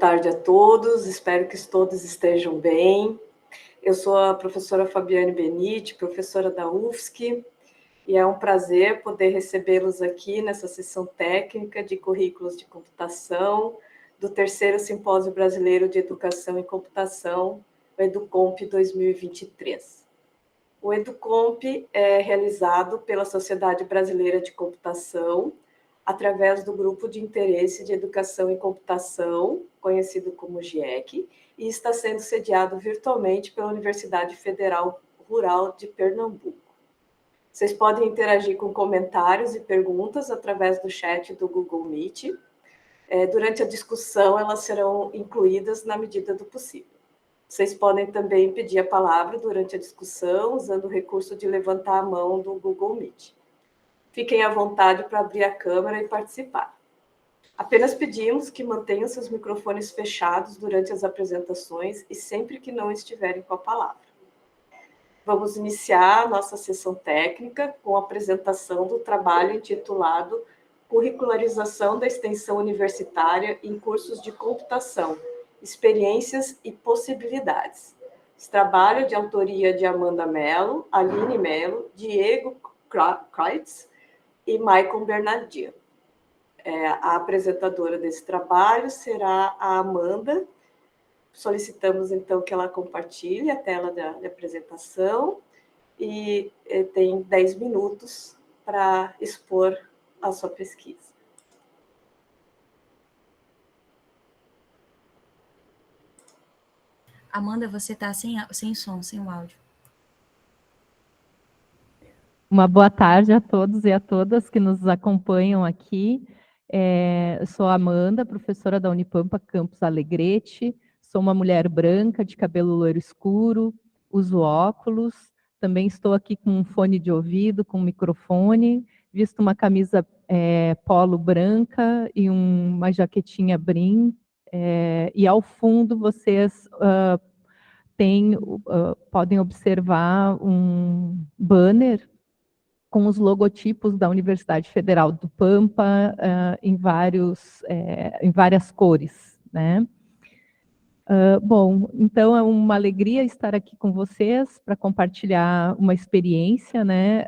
tarde a todos, espero que todos estejam bem. Eu sou a professora Fabiane Benite, professora da UFSC, e é um prazer poder recebê-los aqui nessa sessão técnica de currículos de computação do terceiro Simpósio Brasileiro de Educação em Computação, o EduComp 2023. O EduComp é realizado pela Sociedade Brasileira de Computação, através do Grupo de Interesse de Educação em Computação, conhecido como GIEC, e está sendo sediado virtualmente pela Universidade Federal Rural de Pernambuco. Vocês podem interagir com comentários e perguntas através do chat do Google Meet. Durante a discussão, elas serão incluídas na medida do possível. Vocês podem também pedir a palavra durante a discussão, usando o recurso de levantar a mão do Google Meet. Fiquem à vontade para abrir a câmera e participar. Apenas pedimos que mantenham seus microfones fechados durante as apresentações e sempre que não estiverem com a palavra. Vamos iniciar a nossa sessão técnica com a apresentação do trabalho intitulado Curricularização da Extensão Universitária em Cursos de Computação, Experiências e Possibilidades. Esse trabalho é de autoria de Amanda Mello, Aline Mello, Diego Kreitz e Maicon Bernardino. A apresentadora desse trabalho será a Amanda. Solicitamos, então, que ela compartilhe a tela de apresentação e tem 10 minutos para expor a sua pesquisa. Amanda, você está sem som, sem o áudio. Uma boa tarde a todos e a todas que nos acompanham aqui. Eu sou a Amanda, professora da Unipampa Campus Alegrete. Sou uma mulher branca, de cabelo loiro escuro, uso óculos. Também estou aqui com um fone de ouvido, com um microfone. Visto uma camisa polo branca e uma jaquetinha brim. E ao fundo vocês podem observar um banner com os logotipos da Universidade Federal do Pampa em várias cores, né? Bom, então é uma alegria estar aqui com vocês para compartilhar uma experiência, né?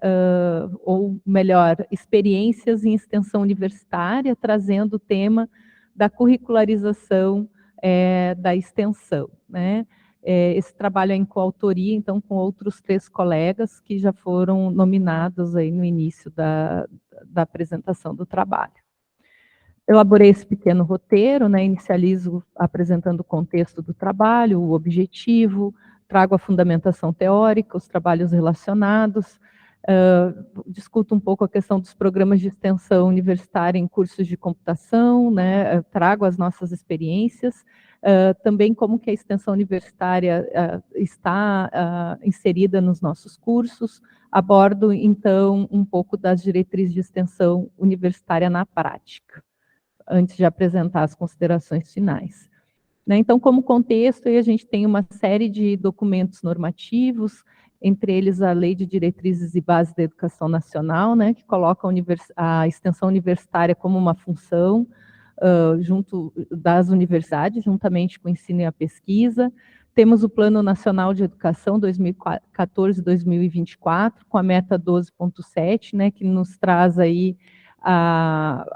Ou melhor, experiências em extensão universitária, trazendo o tema da curricularização da extensão, né? Esse trabalho é em coautoria, então, com outros 3 colegas que já foram nominados aí no início da apresentação do trabalho. Elaborei esse pequeno roteiro, né, inicializo apresentando o contexto do trabalho, o objetivo, trago a fundamentação teórica, os trabalhos relacionados, discuto um pouco a questão dos programas de extensão universitária em cursos de computação, né, trago as nossas experiências, também como que a extensão universitária está inserida nos nossos cursos, abordo, então, um pouco das diretrizes de extensão universitária na prática, antes de apresentar as considerações finais. Então, como contexto, a gente tem uma série de documentos normativos, entre eles a Lei de Diretrizes e Bases da Educação Nacional, né, que coloca a extensão universitária como uma função junto das universidades, juntamente com o ensino e a pesquisa. Temos o Plano Nacional de Educação 2014-2024, com a meta 12.7, né, que nos traz aí a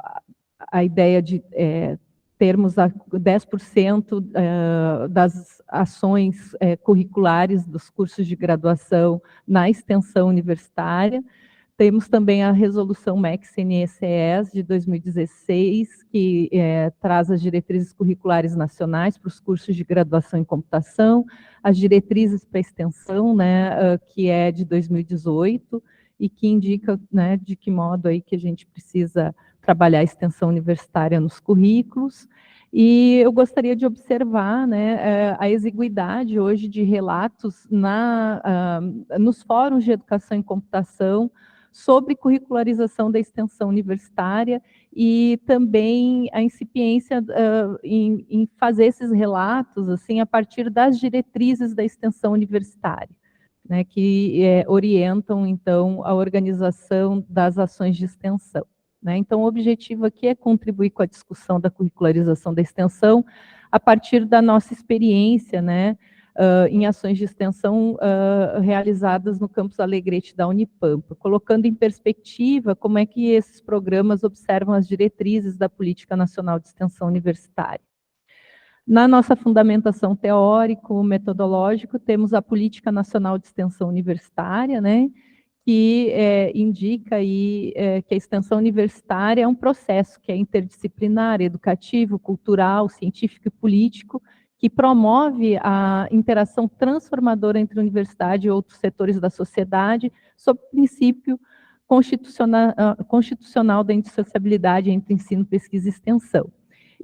ideia de termos 10% das ações curriculares dos cursos de graduação na extensão universitária. Temos também a resolução MEC-CNE-CES de 2016, que traz as diretrizes curriculares nacionais para os cursos de graduação em computação, as diretrizes para a extensão, né, que é de 2018, e que indica, né, de que modo aí que a gente precisa trabalhar a extensão universitária nos currículos. E eu gostaria de observar, né, a exiguidade hoje de relatos nos fóruns de educação em computação sobre curricularização da extensão universitária e também a incipiência em fazer esses relatos assim, a partir das diretrizes da extensão universitária, né, que orientam, então, a organização das ações de extensão. né? Então, o objetivo aqui é contribuir com a discussão da curricularização da extensão a partir da nossa experiência, né, em ações de extensão realizadas no campus Alegrete da Unipampa, colocando em perspectiva como é que esses programas observam as diretrizes da Política Nacional de Extensão Universitária. Na nossa fundamentação teórico-metodológico, temos a Política Nacional de Extensão Universitária, né, que indica aí, que a extensão universitária é um processo que é interdisciplinar, educativo, cultural, científico e político, que promove a interação transformadora entre a universidade e outros setores da sociedade, sob o princípio constitucional da indissociabilidade entre ensino, pesquisa e extensão.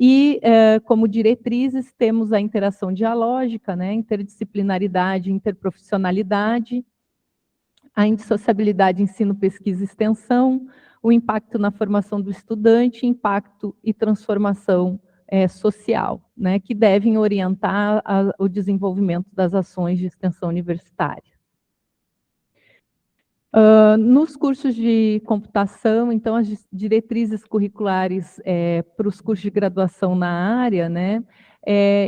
E, como diretrizes, temos a interação dialógica, né, interdisciplinaridade, interprofissionalidade, a indissociabilidade ensino, pesquisa e extensão, o impacto na formação do estudante, impacto e transformação social, né, que devem orientar o desenvolvimento das ações de extensão universitária. Nos cursos de computação, então, as diretrizes curriculares para os cursos de graduação na área, né,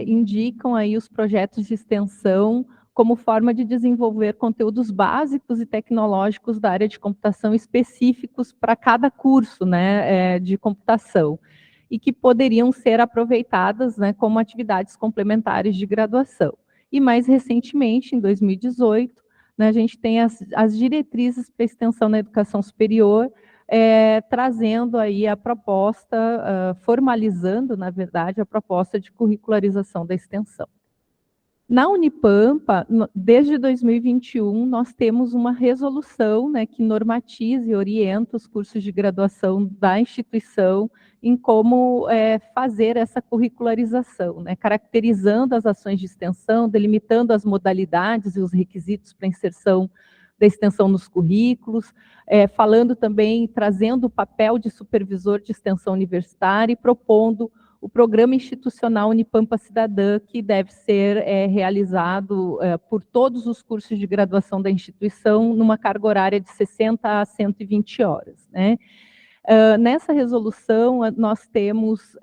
indicam aí os projetos de extensão como forma de desenvolver conteúdos básicos e tecnológicos da área de computação específicos para cada curso, né, de computação, e que poderiam ser aproveitadas, né, como atividades complementares de graduação. E mais recentemente, em 2018, né, a gente tem as diretrizes para extensão na educação superior, trazendo aí a proposta, formalizando, na verdade, a proposta de curricularização da extensão. Na Unipampa, desde 2021, nós temos uma resolução, né, que normatiza e orienta os cursos de graduação da instituição em como fazer essa curricularização, né, caracterizando as ações de extensão, delimitando as modalidades e os requisitos para inserção da extensão nos currículos, falando também, trazendo o papel de supervisor de extensão universitária e propondo o programa institucional Unipampa Cidadã, que deve ser realizado por todos os cursos de graduação da instituição, numa carga horária de 60 a 120 horas. Né? Nessa resolução, nós temos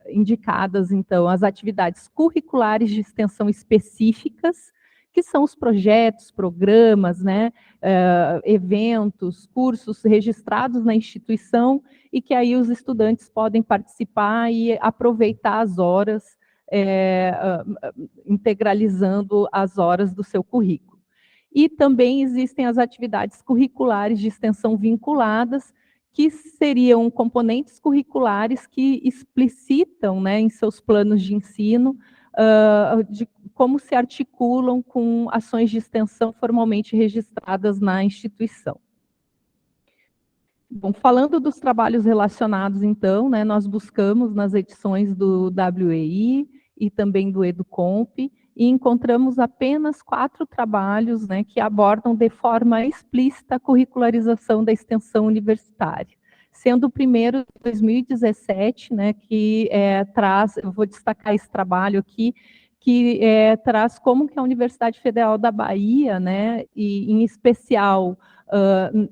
indicadas, então, as atividades curriculares de extensão específicas, que são os projetos, programas, né, eventos, cursos registrados na instituição e que aí os estudantes podem participar e aproveitar as horas, integralizando as horas do seu currículo. E também existem as atividades curriculares de extensão vinculadas, que seriam componentes curriculares que explicitam, né, em seus planos de ensino, de como se articulam com ações de extensão formalmente registradas na instituição. Bom, falando dos trabalhos relacionados, então, né, nós buscamos nas edições do WEI e também do EduComp, e encontramos apenas 4 trabalhos, né, que abordam de forma explícita a curricularização da extensão universitária, sendo o primeiro de 2017, né, que traz, eu vou destacar esse trabalho aqui, que traz como que a Universidade Federal da Bahia, né, e em especial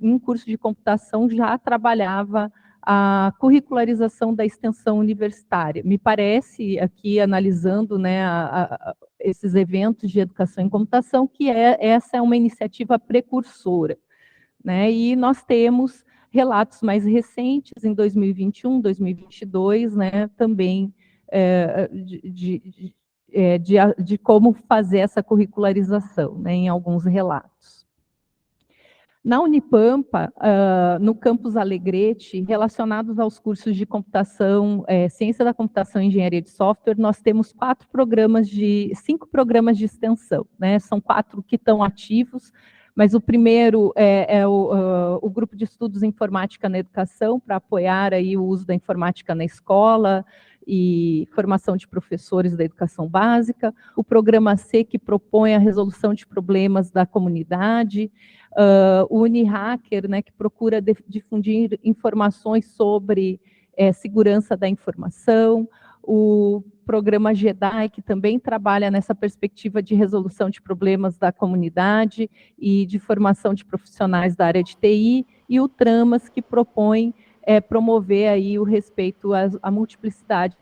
em curso de computação, já trabalhava a curricularização da extensão universitária. Me parece, aqui analisando, né, esses eventos de educação em computação, que essa é uma iniciativa precursora, né, e nós temos relatos mais recentes, em 2021, 2022, né, também de como fazer essa curricularização, né, em alguns relatos. Na Unipampa, no campus Alegrete, relacionados aos cursos de computação, ciência da computação e engenharia de software, nós temos 5 programas de extensão, né? São 4 que estão ativos, mas o primeiro é o grupo de estudos informática na educação, para apoiar aí o uso da informática na escola e formação de professores da educação básica, o programa C, que propõe a resolução de problemas da comunidade, o UniHacker, né, que procura difundir informações sobre segurança da informação, o programa JEDI, que também trabalha nessa perspectiva de resolução de problemas da comunidade e de formação de profissionais da área de TI, e o Tramas, que propõe promover aí o respeito à multiplicidade.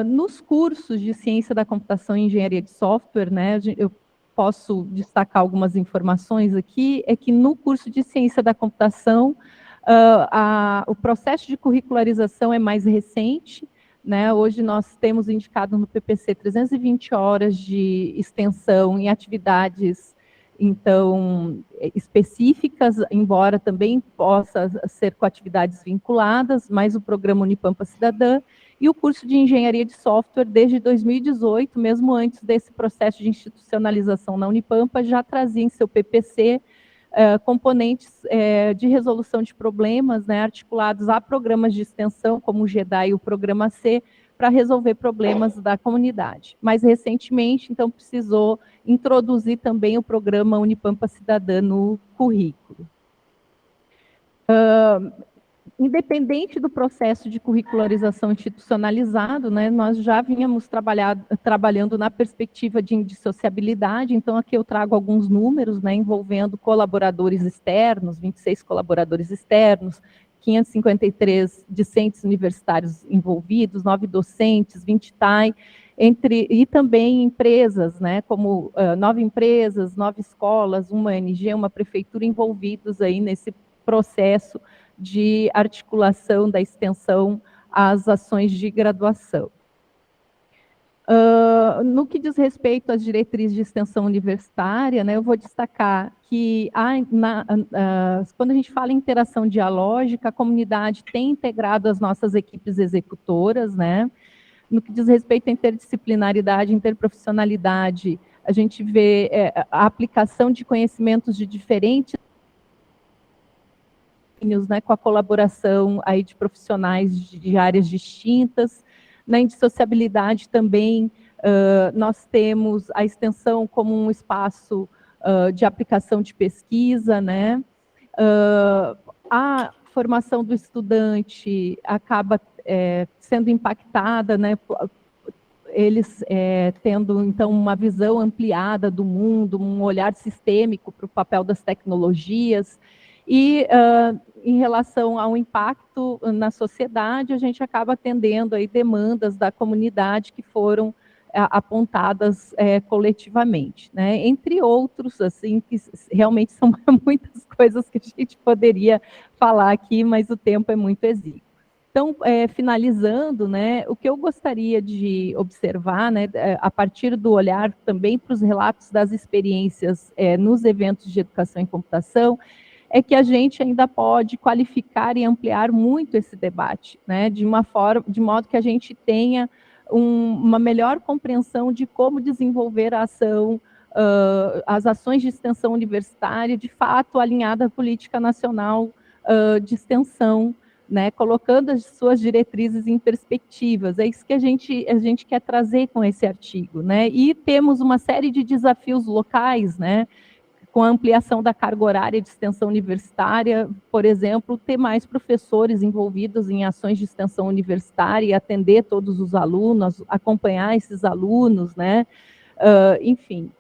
Nos cursos de ciência da computação e engenharia de software, né, eu posso destacar algumas informações aqui, é que no curso de ciência da computação, o processo de curricularização é mais recente, né? Hoje nós temos indicado no PPC 320 horas de extensão em atividades, então, específicas, embora também possa ser com atividades vinculadas, mas o programa Unipampa Cidadã, e o curso de engenharia de software desde 2018, mesmo antes desse processo de institucionalização na Unipampa, já trazia em seu PPC componentes de resolução de problemas, né, articulados a programas de extensão, como o GEDA e o Programa C, para resolver problemas da comunidade. Mais recentemente, então, precisou introduzir também o programa Unipampa Cidadã no currículo. Independente do processo de curricularização institucionalizado, né, nós já vínhamos trabalhando na perspectiva de indissociabilidade, então aqui eu trago alguns números, né, envolvendo colaboradores externos, 26 colaboradores externos, 553 discentes universitários envolvidos, 9 docentes, 20 TAI, e também empresas, né, como 9 empresas, 9 escolas, uma ONG, uma prefeitura envolvidos aí nesse processo de articulação da extensão às ações de graduação. No que diz respeito às diretrizes de extensão universitária, né, eu vou destacar que quando a gente fala em interação dialógica, a comunidade tem integrado as nossas equipes executoras, né? No que diz respeito à interdisciplinaridade, interprofissionalidade, a gente vê a aplicação de conhecimentos de diferentes, né, com a colaboração aí de profissionais de áreas distintas. Na indissociabilidade também, nós temos a extensão como um espaço de aplicação de pesquisa, né? A formação do estudante acaba sendo impactada, né? Eles tendo, então, uma visão ampliada do mundo, um olhar sistêmico para o papel das tecnologias, e em relação ao impacto na sociedade, a gente acaba atendendo aí demandas da comunidade que foram apontadas coletivamente, né? Entre outros, assim, que realmente são muitas coisas que a gente poderia falar aqui, mas o tempo é muito exíguo. Então, finalizando, né, o que eu gostaria de observar, né, a partir do olhar também para os relatos das experiências nos eventos de educação em computação, é que a gente ainda pode qualificar e ampliar muito esse debate, né, de modo que a gente tenha uma melhor compreensão de como desenvolver a ação, as ações de extensão universitária, de fato, alinhada à política nacional de extensão, né, colocando as suas diretrizes em perspectivas. É isso que a gente quer trazer com esse artigo, né? E temos uma série de desafios locais, né, com a ampliação da carga horária de extensão universitária, por exemplo, ter mais professores envolvidos em ações de extensão universitária e atender todos os alunos, acompanhar esses alunos, né? Enfim,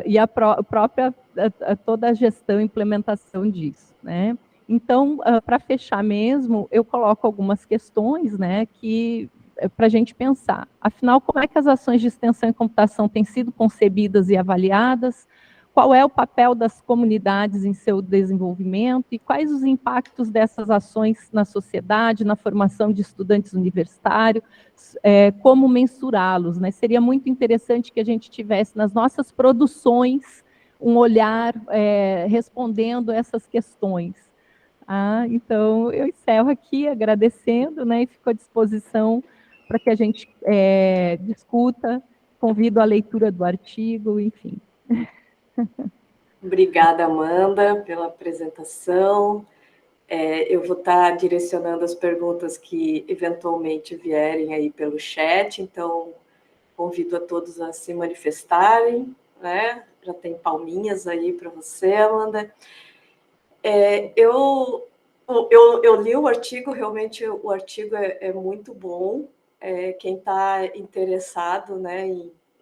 e a própria toda a gestão e implementação disso, né? Então, para fechar mesmo, eu coloco algumas questões, né, que para a gente pensar. Afinal, como é que as ações de extensão e computação têm sido concebidas e avaliadas? Qual é o papel das comunidades em seu desenvolvimento e quais os impactos dessas ações na sociedade, na formação de estudantes universitários, como mensurá-los, né? Seria muito interessante que a gente tivesse nas nossas produções um olhar respondendo essas questões. Então, eu encerro aqui agradecendo, né, e fico à disposição para que a gente discuta, convido a leitura do artigo, enfim. Obrigada, Amanda, pela apresentação. Eu vou estar direcionando as perguntas que eventualmente vierem aí pelo chat, então convido a todos a se manifestarem, né? Já tem palminhas aí para você, Amanda. Eu li o artigo, realmente o artigo é muito bom. Quem está interessado, né,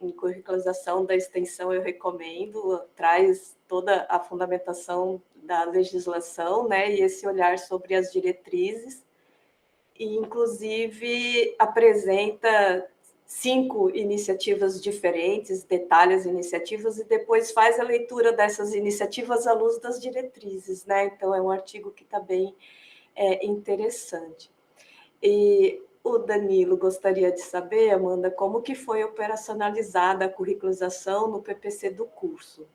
em curricularização da extensão, eu recomendo, traz toda a fundamentação da legislação, né, e esse olhar sobre as diretrizes, e inclusive apresenta 5 iniciativas diferentes, detalha as iniciativas e depois faz a leitura dessas iniciativas à luz das diretrizes, né? Então é um artigo que está bem interessante. E o Danilo gostaria de saber, Amanda, como que foi operacionalizada a curricularização no PPC do curso?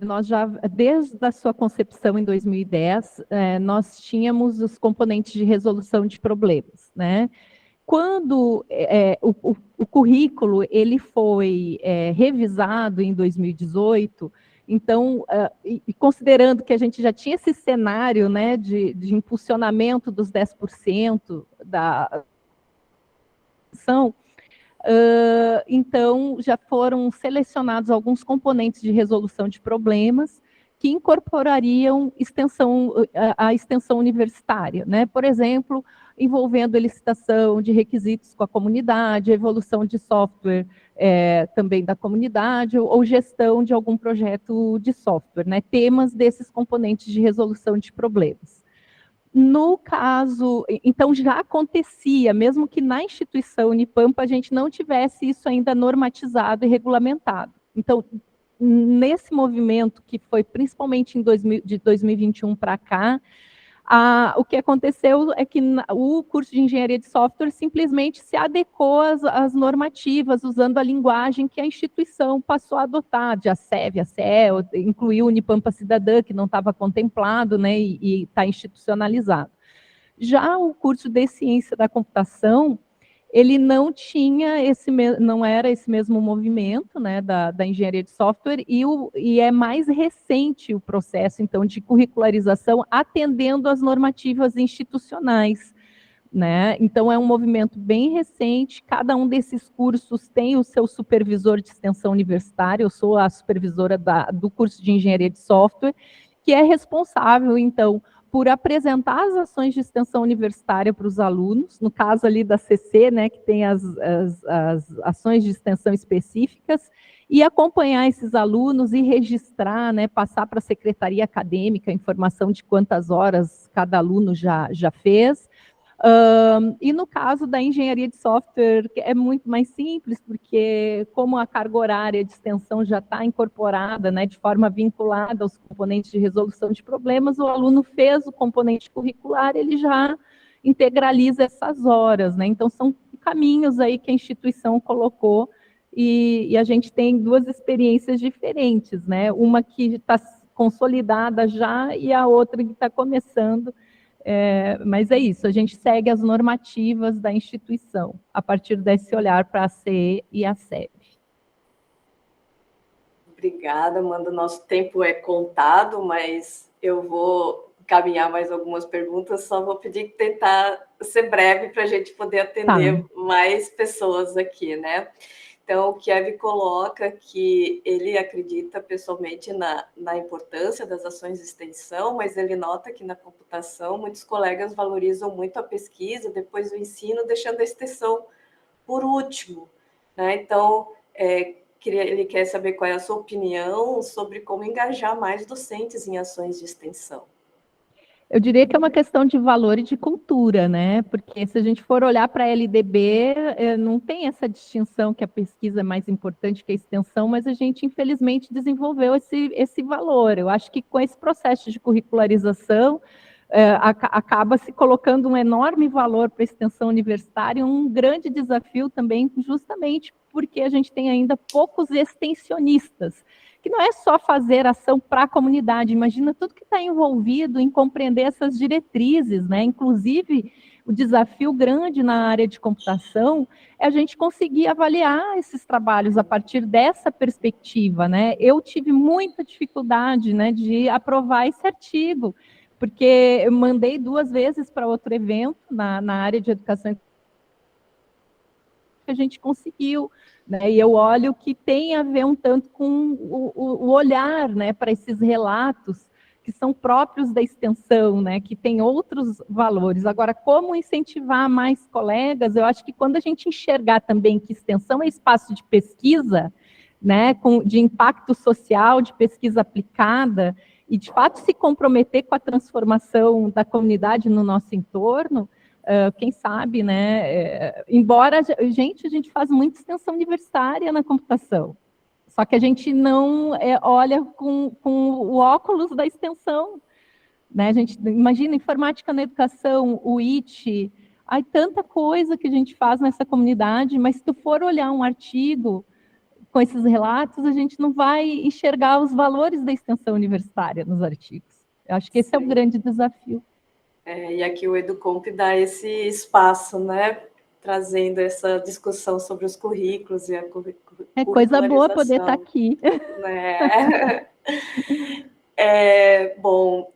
Nós já, desde a sua concepção em 2010, nós tínhamos os componentes de resolução de problemas, né? Quando o currículo ele foi revisado em 2018, então, e considerando que a gente já tinha esse cenário, né, de impulsionamento dos 10% da ação, então já foram selecionados alguns componentes de resolução de problemas que incorporariam a extensão universitária, né? Por exemplo, envolvendo a licitação de requisitos com a comunidade, a evolução de software também da comunidade, ou gestão de algum projeto de software, né? Temas desses componentes de resolução de problemas. No caso, então já acontecia, mesmo que na instituição Unipampa a gente não tivesse isso ainda normatizado e regulamentado. Então, nesse movimento que foi principalmente de 2021 para cá, o que aconteceu é que o curso de engenharia de software simplesmente se adequou às normativas, usando a linguagem que a instituição passou a adotar, de ACEV, ACEL, incluiu o Unipampa Cidadã, que não estava contemplado, né, e está institucionalizado. Já o curso de ciência da computação, ele não tinha não era esse mesmo movimento, né, da engenharia de software, e é mais recente o processo, então, de curricularização, atendendo às normativas institucionais, né? Então, é um movimento bem recente, cada um desses cursos tem o seu supervisor de extensão universitária, eu sou a supervisora do curso de engenharia de software, que é responsável, então, por apresentar as ações de extensão universitária para os alunos, no caso ali da CC, né, que tem as ações de extensão específicas, e acompanhar esses alunos e registrar, né, passar para a secretaria acadêmica a informação de quantas horas cada aluno já fez. E no caso da engenharia de software, é muito mais simples, porque como a carga horária de extensão já está incorporada, né, de forma vinculada aos componentes de resolução de problemas, o aluno fez o componente curricular, ele já integraliza essas horas, né? Então, são caminhos aí que a instituição colocou, e a gente tem 2 experiências diferentes, né? Uma que está consolidada já e a outra que está começando. Mas é isso, a gente segue as normativas da instituição, a partir desse olhar para a CE e a SEB. Obrigada, Amanda. Nosso tempo é contado, mas eu vou caminhar mais algumas perguntas, só vou pedir que tentar ser breve para a gente poder atender mais pessoas aqui, né? Então, o Kiev coloca que ele acredita pessoalmente na importância das ações de extensão, mas ele nota que na computação muitos colegas valorizam muito a pesquisa, depois o ensino, deixando a extensão por último, né? Então, ele quer saber qual é a sua opinião sobre como engajar mais docentes em ações de extensão. Eu diria que é uma questão de valor e de cultura, né? Porque se a gente for olhar para a LDB, não tem essa distinção que a pesquisa é mais importante que a extensão, mas a gente, infelizmente, desenvolveu esse valor. Eu acho que com esse processo de curricularização, acaba se colocando um enorme valor para a extensão universitária, um grande desafio também, justamente porque a gente tem ainda poucos extensionistas, que não é só fazer ação para a comunidade, imagina tudo que está envolvido em compreender essas diretrizes, né? Inclusive, o desafio grande na área de computação é a gente conseguir avaliar esses trabalhos a partir dessa perspectiva, né? Eu tive muita dificuldade, né, de aprovar esse artigo, porque eu mandei 2 vezes para outro evento na área de educação que a gente conseguiu, né? E eu olho que tem a ver um tanto com o olhar, né, para esses relatos que são próprios da extensão, né, que tem outros valores. Agora, como incentivar mais colegas? Eu acho que quando a gente enxergar também que extensão é espaço de pesquisa, né, de impacto social, de pesquisa aplicada, e de fato se comprometer com a transformação da comunidade no nosso entorno, quem sabe, né, embora, a gente faz muita extensão universitária na computação, só que a gente não olha com o óculos da extensão, né? A gente imagina informática na educação, o IT, há tanta coisa que a gente faz nessa comunidade, mas se tu for olhar um artigo com esses relatos, a gente não vai enxergar os valores da extensão universitária nos artigos. Eu acho que esse é o grande desafio. E aqui o Educomp dá esse espaço, né? Trazendo essa discussão sobre os currículos e a curricularização. É coisa boa poder estar aqui. Né? Bom,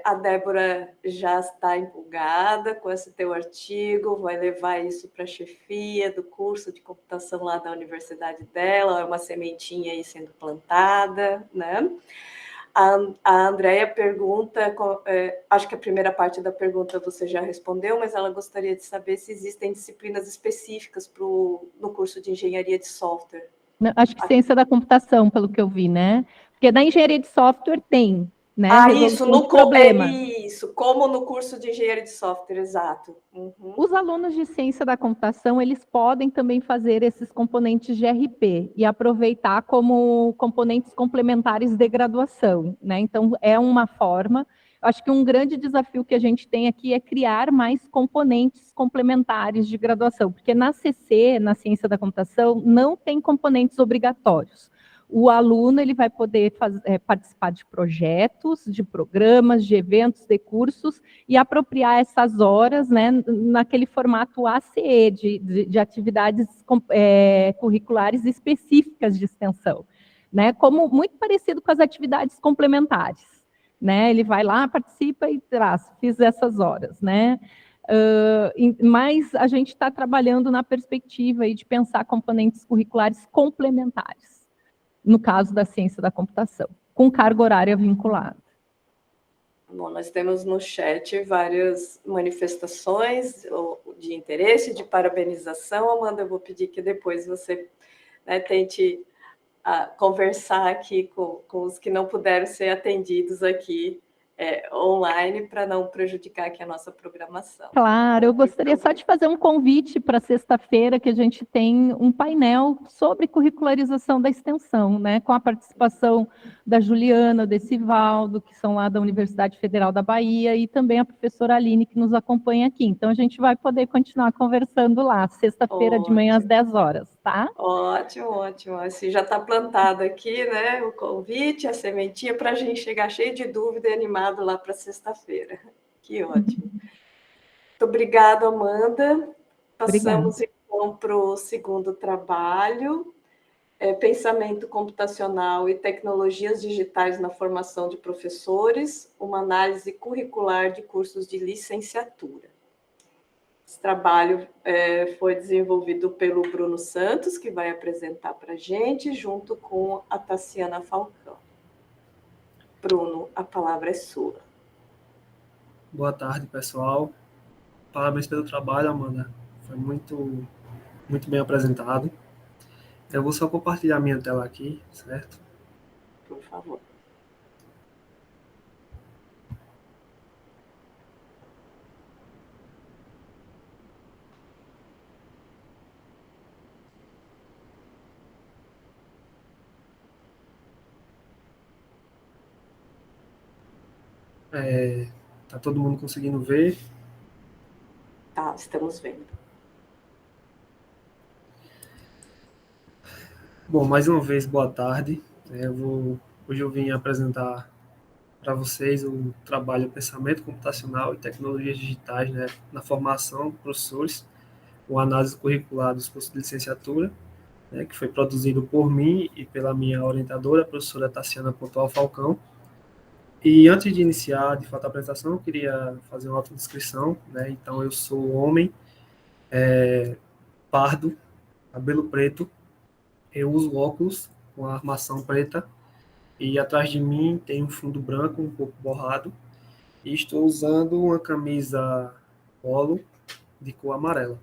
a Débora já está empolgada com esse teu artigo, vai levar isso para a chefia do curso de computação lá da universidade dela, é uma sementinha aí sendo plantada, né? A Andrea pergunta, acho que a primeira parte da pergunta você já respondeu, mas ela gostaria de saber se existem disciplinas específicas no curso de engenharia de software. Acho que ciência da computação, pelo que eu vi, né? Porque na engenharia de software tem, né? Isso, isso, como no curso de engenharia de software, exato. Uhum. Os alunos de ciência da computação, eles podem também fazer esses componentes de RP e aproveitar como componentes complementares de graduação, né? Então, é uma forma. Eu acho que um grande desafio que a gente tem aqui é criar mais componentes complementares de graduação, porque na CC, na ciência da computação, não tem componentes obrigatórios. O aluno ele vai poder participar de projetos, de programas, de eventos, de cursos e apropriar essas horas, né, naquele formato ACE, de atividades curriculares específicas de extensão, né, como muito parecido com as atividades complementares, né, ele vai lá, participa e traz, fiz essas horas, né. Mas a gente está trabalhando na perspectiva aí de pensar componentes curriculares complementares, no caso da ciência da computação, com carga horária vinculada. Bom, nós temos no chat várias manifestações de interesse, de parabenização. Amanda, eu vou pedir que depois você, né, tente conversar aqui com os que não puderam ser atendidos aqui online, para não prejudicar aqui a nossa programação. Claro, eu gostaria só de fazer um convite para sexta-feira, que a gente tem um painel sobre curricularização da extensão, né, com a participação da Juliana, do Sivaldo, que são lá da Universidade Federal da Bahia, e também a professora Aline, que nos acompanha aqui. Então, a gente vai poder continuar conversando lá, sexta-feira de manhã às 10 horas, tá? Ótimo, ótimo. Assim, já está plantado aqui, né, o convite, a sementinha, para a gente chegar cheio de dúvida e animado lá para sexta-feira. Que ótimo. Muito obrigada, Amanda. Passamos, então, para o segundo trabalho, Pensamento Computacional e Tecnologias Digitais na Formação de Professores, uma análise curricular de cursos de licenciatura. Esse trabalho foi desenvolvido pelo Bruno Santos, que vai apresentar para a gente, junto com a Tassiana Falcão. Bruno, a palavra é sua. Boa tarde, pessoal. Parabéns pelo trabalho, Amanda. Foi muito bem apresentado. Eu vou só compartilhar minha tela aqui, certo? Por favor. Tá todo mundo conseguindo ver? Tá, estamos vendo. Bom, mais uma vez, boa tarde. Hoje eu vim apresentar para vocês o trabalho Pensamento Computacional e Tecnologias Digitais, né, na formação de professores, com análise curricular dos cursos de licenciatura, né, que foi produzido por mim e pela minha orientadora, a professora Tassiana Pontual Falcão. E antes de iniciar, de fato, a apresentação, eu queria fazer uma autodescrição, né? Então, eu sou homem, pardo, cabelo preto, eu uso óculos com a armação preta e atrás de mim tem um fundo branco, um pouco borrado, e estou usando uma camisa polo de cor amarela,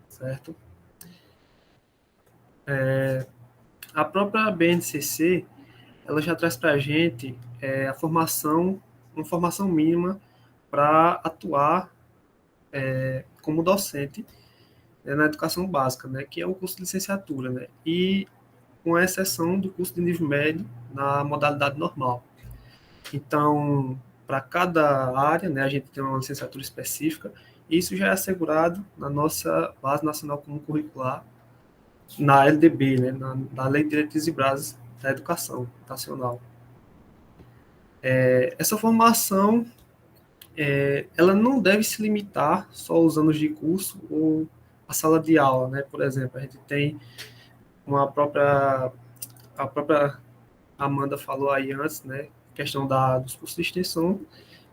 certo? A própria BNCC, ela já traz para a gente uma formação mínima para atuar como docente, né, na educação básica, né, que é o curso de licenciatura, né, e com exceção do curso de nível médio na modalidade normal. Então, para cada área, né, a gente tem uma licenciatura específica, e isso já é assegurado na nossa Base Nacional Comum Curricular, na LDB, né, na Lei de Diretrizes e Bases da Educação Nacional. Essa formação, ela não deve se limitar só aos anos de curso ou a sala de aula, né? Por exemplo, a gente tem a própria Amanda falou aí antes, né? Questão dos cursos de extensão,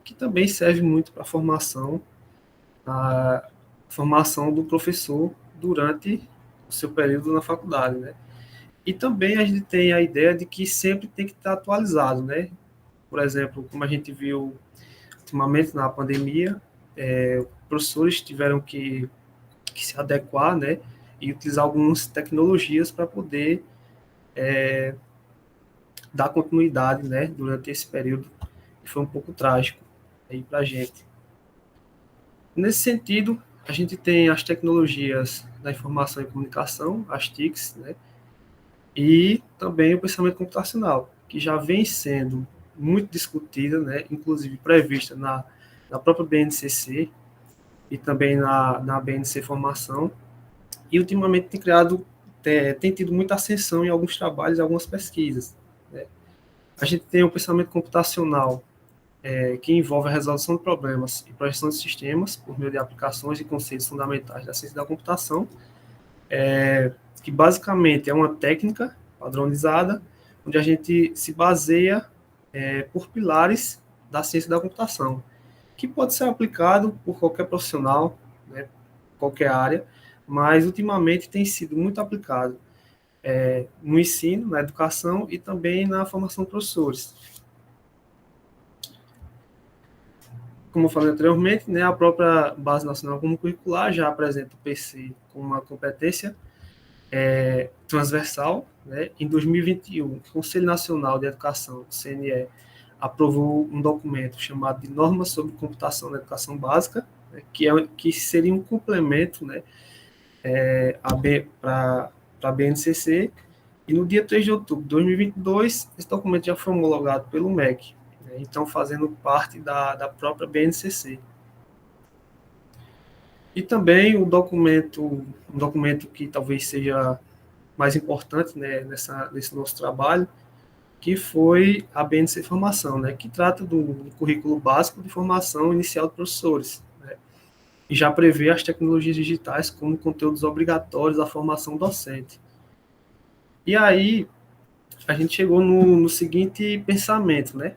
que também serve muito para a formação do professor durante o seu período na faculdade, né? E também a gente tem a ideia de que sempre tem que estar atualizado, né? Por exemplo, como a gente viu ultimamente na pandemia, professores tiveram que se adequar, né? E utilizar algumas tecnologias para poder dar continuidade, né? Durante esse período que foi um pouco trágico aí para a gente. Nesse sentido, a gente tem as tecnologias da informação e comunicação, as TICs, né? E também o pensamento computacional, que já vem sendo muito discutida, né? Inclusive prevista na própria BNCC e também na BNC Formação, e ultimamente tem tido muita ascensão em alguns trabalhos e algumas pesquisas, né? A gente tem o pensamento computacional, que envolve a resolução de problemas e projeção de sistemas por meio de aplicações e conceitos fundamentais da ciência da computação, que basicamente é uma técnica padronizada, onde a gente se baseia por pilares da ciência da computação, que pode ser aplicado por qualquer profissional, né, qualquer área, mas ultimamente tem sido muito aplicado no ensino, na educação e também na formação de professores. Como eu falei anteriormente, né, a própria Base Nacional Comum Curricular já apresenta o PC como uma competência transversal, né? Em 2021, o Conselho Nacional de Educação, o CNE, aprovou um documento chamado de Normas sobre Computação na Educação Básica, né, que seria um complemento, né, para a BNCC, e no dia 3 de outubro de 2022, esse documento já foi homologado pelo MEC, né, então fazendo parte da própria BNCC. E também um documento que talvez seja mais importante, né, nesse nosso trabalho, que foi a BNC Formação, né, que trata do currículo básico de formação inicial de professores, né, e já prevê as tecnologias digitais como conteúdos obrigatórios da formação docente. E aí, a gente chegou no seguinte pensamento, né?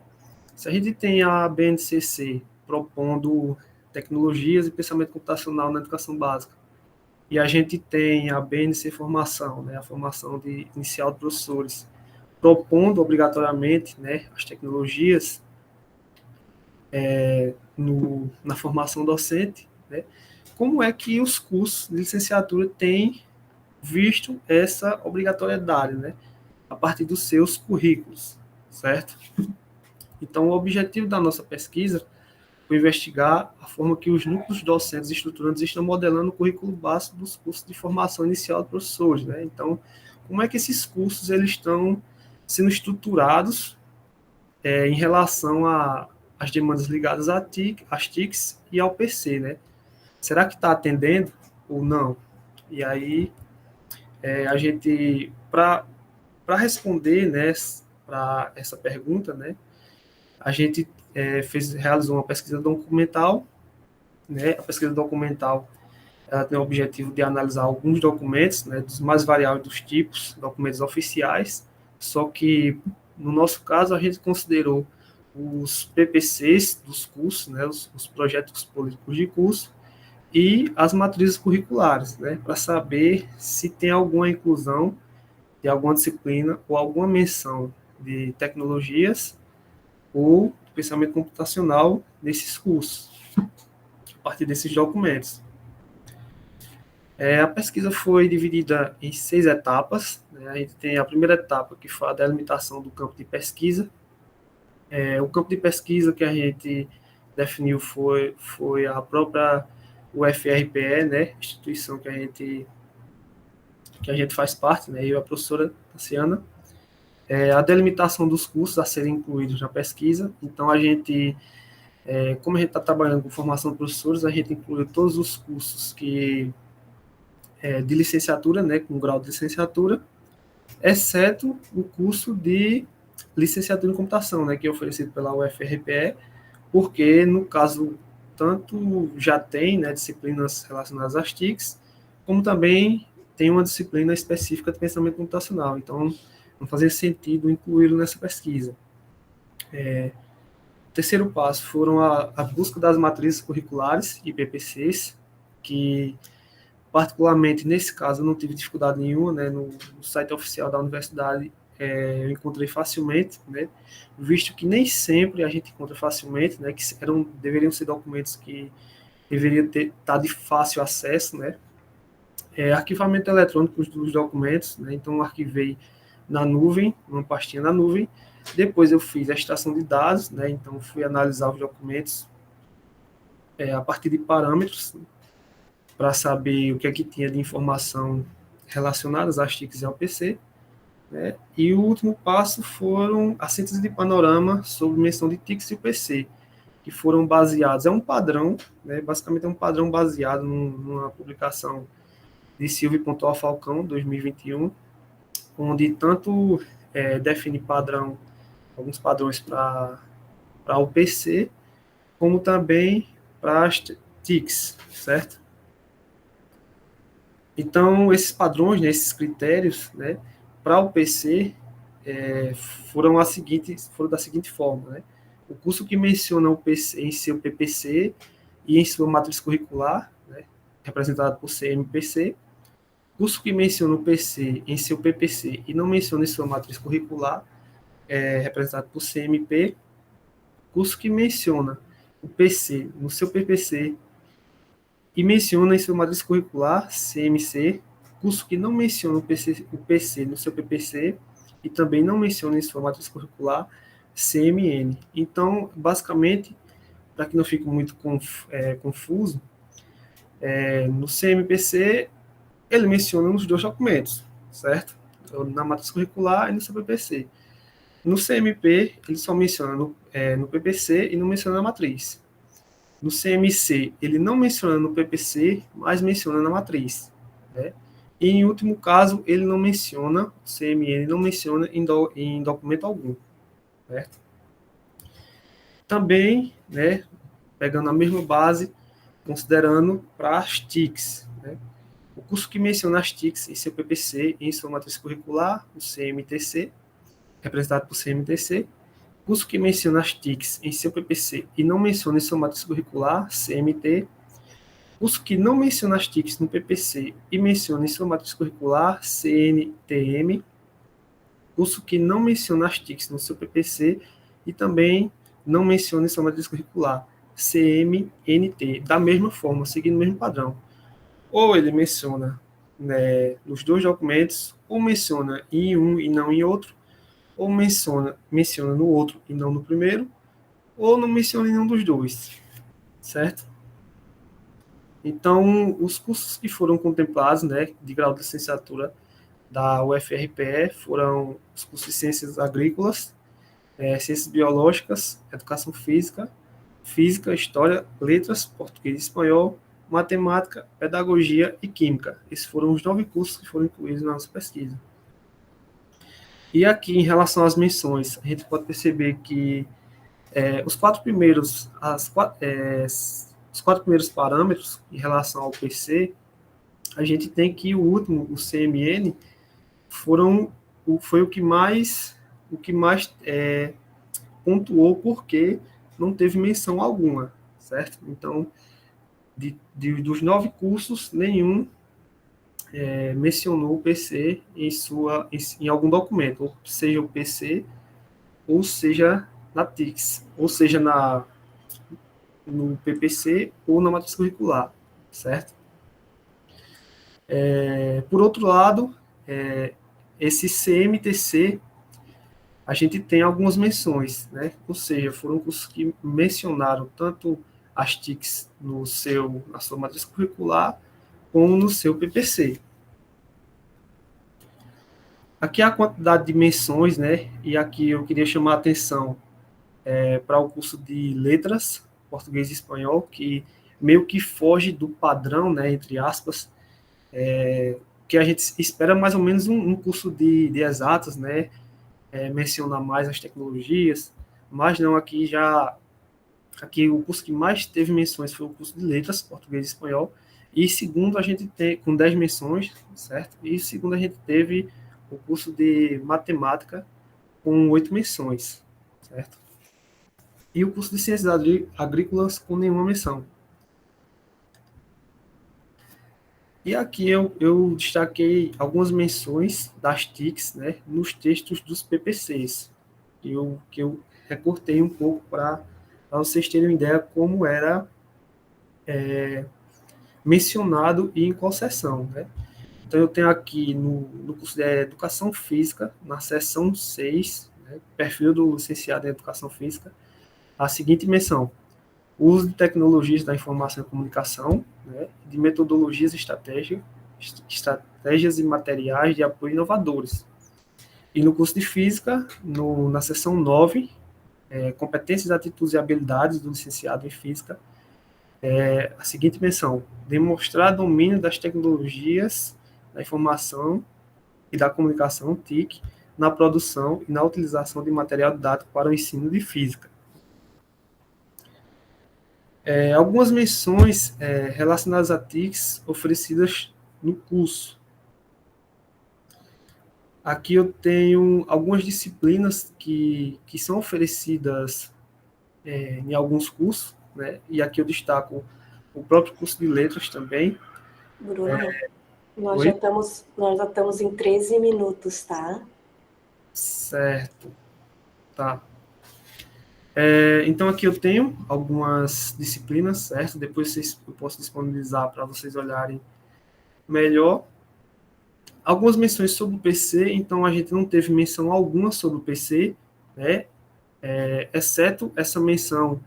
Se a gente tem a BNCC propondo tecnologias e pensamento computacional na educação básica, e a gente tem a BNC Formação, né, a formação inicial de professores, propondo obrigatoriamente, né, as tecnologias na formação docente, né, como é que os cursos de licenciatura têm visto essa obrigatoriedade, né, a partir dos seus currículos, certo? Então, o objetivo da nossa pesquisa foi investigar a forma que os núcleos docentes e estruturantes estão modelando o currículo básico dos cursos de formação inicial de professores, né? Então, como é que esses cursos eles estão sendo estruturados em relação às demandas ligadas às TICs e ao PC, né? Será que está atendendo ou não? E aí, a gente, para responder, né, para essa pergunta, né, a gente realizou uma pesquisa documental, né? A pesquisa documental ela tem o objetivo de analisar alguns documentos, né, dos mais variados dos tipos, documentos oficiais, só que, no nosso caso, a gente considerou os PPCs dos cursos, né, os projetos políticos de curso, e as matrizes curriculares, né, para saber se tem alguma inclusão de alguma disciplina ou alguma menção de tecnologias ou pensamento computacional nesses cursos, a partir desses documentos. A pesquisa foi dividida em 6 etapas, né? A gente tem a primeira etapa, que foi a delimitação do campo de pesquisa. O campo de pesquisa que a gente definiu foi a própria UFRPE, né? Instituição que a gente faz parte, né? Eu e a professora Tassiana. A delimitação dos cursos a serem incluídos na pesquisa. Então, como a gente está trabalhando com formação de professores, a gente inclui todos os cursos de licenciatura, né, com grau de licenciatura, exceto o curso de licenciatura em computação, né, que é oferecido pela UFRPE, porque, no caso, tanto já tem, né, disciplinas relacionadas às TICs, como também tem uma disciplina específica de pensamento computacional. Então, não fazia sentido incluí-lo nessa pesquisa. O terceiro passo foram a busca das matrizes curriculares e PPCs, que, particularmente nesse caso, eu não tive dificuldade nenhuma, né, no site oficial da universidade, eu encontrei facilmente, né, visto que nem sempre a gente encontra facilmente, né, que deveriam ser documentos que deveriam estar de fácil acesso, né, arquivamento eletrônico dos documentos, né, então eu arquivei na nuvem, uma pastinha na nuvem. Depois eu fiz a extração de dados, né, então fui analisar os documentos a partir de parâmetros, para saber o que é que tinha de informação relacionadas às TICs e ao PC, né, e o último passo foram a síntese de panorama sobre menção de TICs e o PC, que foram baseados, é um padrão, né, basicamente é um padrão baseado numa publicação de Silvio Pontual Falcão, 2021, onde tanto define alguns padrões para o PC, como também para as TICs, certo? Então, esses padrões, né, esses critérios, né, para o PC, foram da seguinte forma, né? O curso que menciona o PC em seu PPC e em sua matriz curricular, né, representado por CMPC, curso que menciona o PC em seu PPC e não menciona em sua matriz curricular, representado por CMP, curso que menciona o PC no seu PPC e menciona em sua matriz curricular, CMC, curso que não menciona o PC no seu PPC e também não menciona em sua matriz curricular, CMN. Então, basicamente, para que não fique muito confuso, no CMPC, ele menciona nos dois documentos, certo? Na matriz curricular e no seu PPC. No CMP, ele só menciona no PPC e não menciona na matriz. No CMC, ele não menciona no PPC, mas menciona na matriz, né? E, em último caso, ele não menciona, o CMN não menciona em documento algum, certo? Também, né, pegando a mesma base, considerando para as TICs, né? O curso que menciona as TICs em seu PPC e em sua matriz curricular, o CMTC, representado por CMTC, curso que menciona as TICs em seu PPC e não menciona em sua matriz curricular, CMT, curso que não menciona as TICs no PPC e menciona em sua matriz curricular, CNTM, curso que não menciona as TICs no seu PPC e também não menciona em sua matriz curricular, CMNT, da mesma forma, seguindo o mesmo padrão. Ou ele menciona, né, nos dois documentos, ou menciona em um e não em outro, ou menciona no outro e não no primeiro, ou não menciona em nenhum dos dois, certo? Então, os cursos que foram contemplados, né, de grau de licenciatura da UFRPE foram os cursos de Ciências Agrícolas, Ciências Biológicas, Educação Física, Física, História, Letras, Português e Espanhol, Matemática, Pedagogia e Química. Esses foram os 9 cursos que foram incluídos na nossa pesquisa. E aqui, em relação às menções, a gente pode perceber que os quatro primeiros parâmetros em relação ao PC, a gente tem que o último, o CMN, foi o que mais pontuou porque não teve menção alguma, certo? Então, dos 9 cursos, nenhum mencionou o PC em algum documento, ou seja o PC, ou seja na TICS, ou seja no PPC ou na matriz curricular, certo? Por outro lado, esse CMTC, a gente tem algumas menções, né? Ou seja, foram cursos que mencionaram tanto as TICs na sua matriz curricular, como no seu PPC. Aqui é a quantidade de menções, né? E aqui eu queria chamar a atenção para o curso de letras, português e espanhol, que meio que foge do padrão, né, entre aspas, que a gente espera mais ou menos um curso de exatas, né, menciona mais as tecnologias, mas não, aqui o curso que mais teve menções foi o curso de letras, português e espanhol, e segundo a gente tem, com 10 menções, certo? E segundo a gente teve o curso de matemática com 8 menções, certo? E o curso de ciências agrícolas com nenhuma menção. E aqui eu destaquei algumas menções das TICs, né, nos textos dos PPCs, que eu recortei um pouco para vocês terem uma ideia como era mencionado e em qual seção, né? Então, eu tenho aqui no curso de Educação Física, na seção 6, né, perfil do licenciado em Educação Física, a seguinte menção: o uso de tecnologias da informação e comunicação, né, de metodologias e estratégias e materiais de apoio inovadores. E no curso de Física, na seção 9, competências, atitudes e habilidades do licenciado em Física, a seguinte menção: demonstrar domínio das tecnologias da informação e da comunicação, TIC, na produção e na utilização de material didático para o ensino de Física. Algumas menções relacionadas a TICs oferecidas no curso. Aqui eu tenho algumas disciplinas que são oferecidas em alguns cursos, né? E aqui eu destaco o próprio curso de letras também. Bruno, nós Oi? já estamos em 13 minutos, tá? Certo. Tá. Então, aqui eu tenho algumas disciplinas, certo? Depois eu posso disponibilizar para vocês olharem melhor. Algumas menções sobre o PC, então a gente não teve menção alguma sobre o PC, né? Exceto essa menção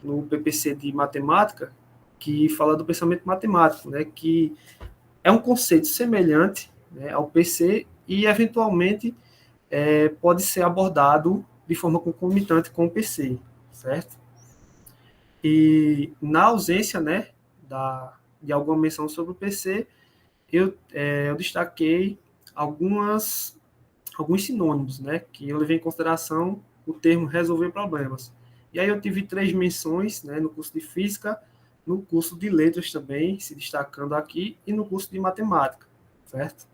no PPC de matemática, que fala do pensamento matemático, né? Que é um conceito semelhante, né, ao PC e, eventualmente, pode ser abordado de forma concomitante com o PC, certo? E na ausência, né, de alguma menção sobre o PC, eu destaquei alguns sinônimos, né, que eu levei em consideração o termo resolver problemas. E aí eu tive 3 menções, né, no curso de Física, no curso de Letras também, se destacando aqui, e no curso de Matemática, certo?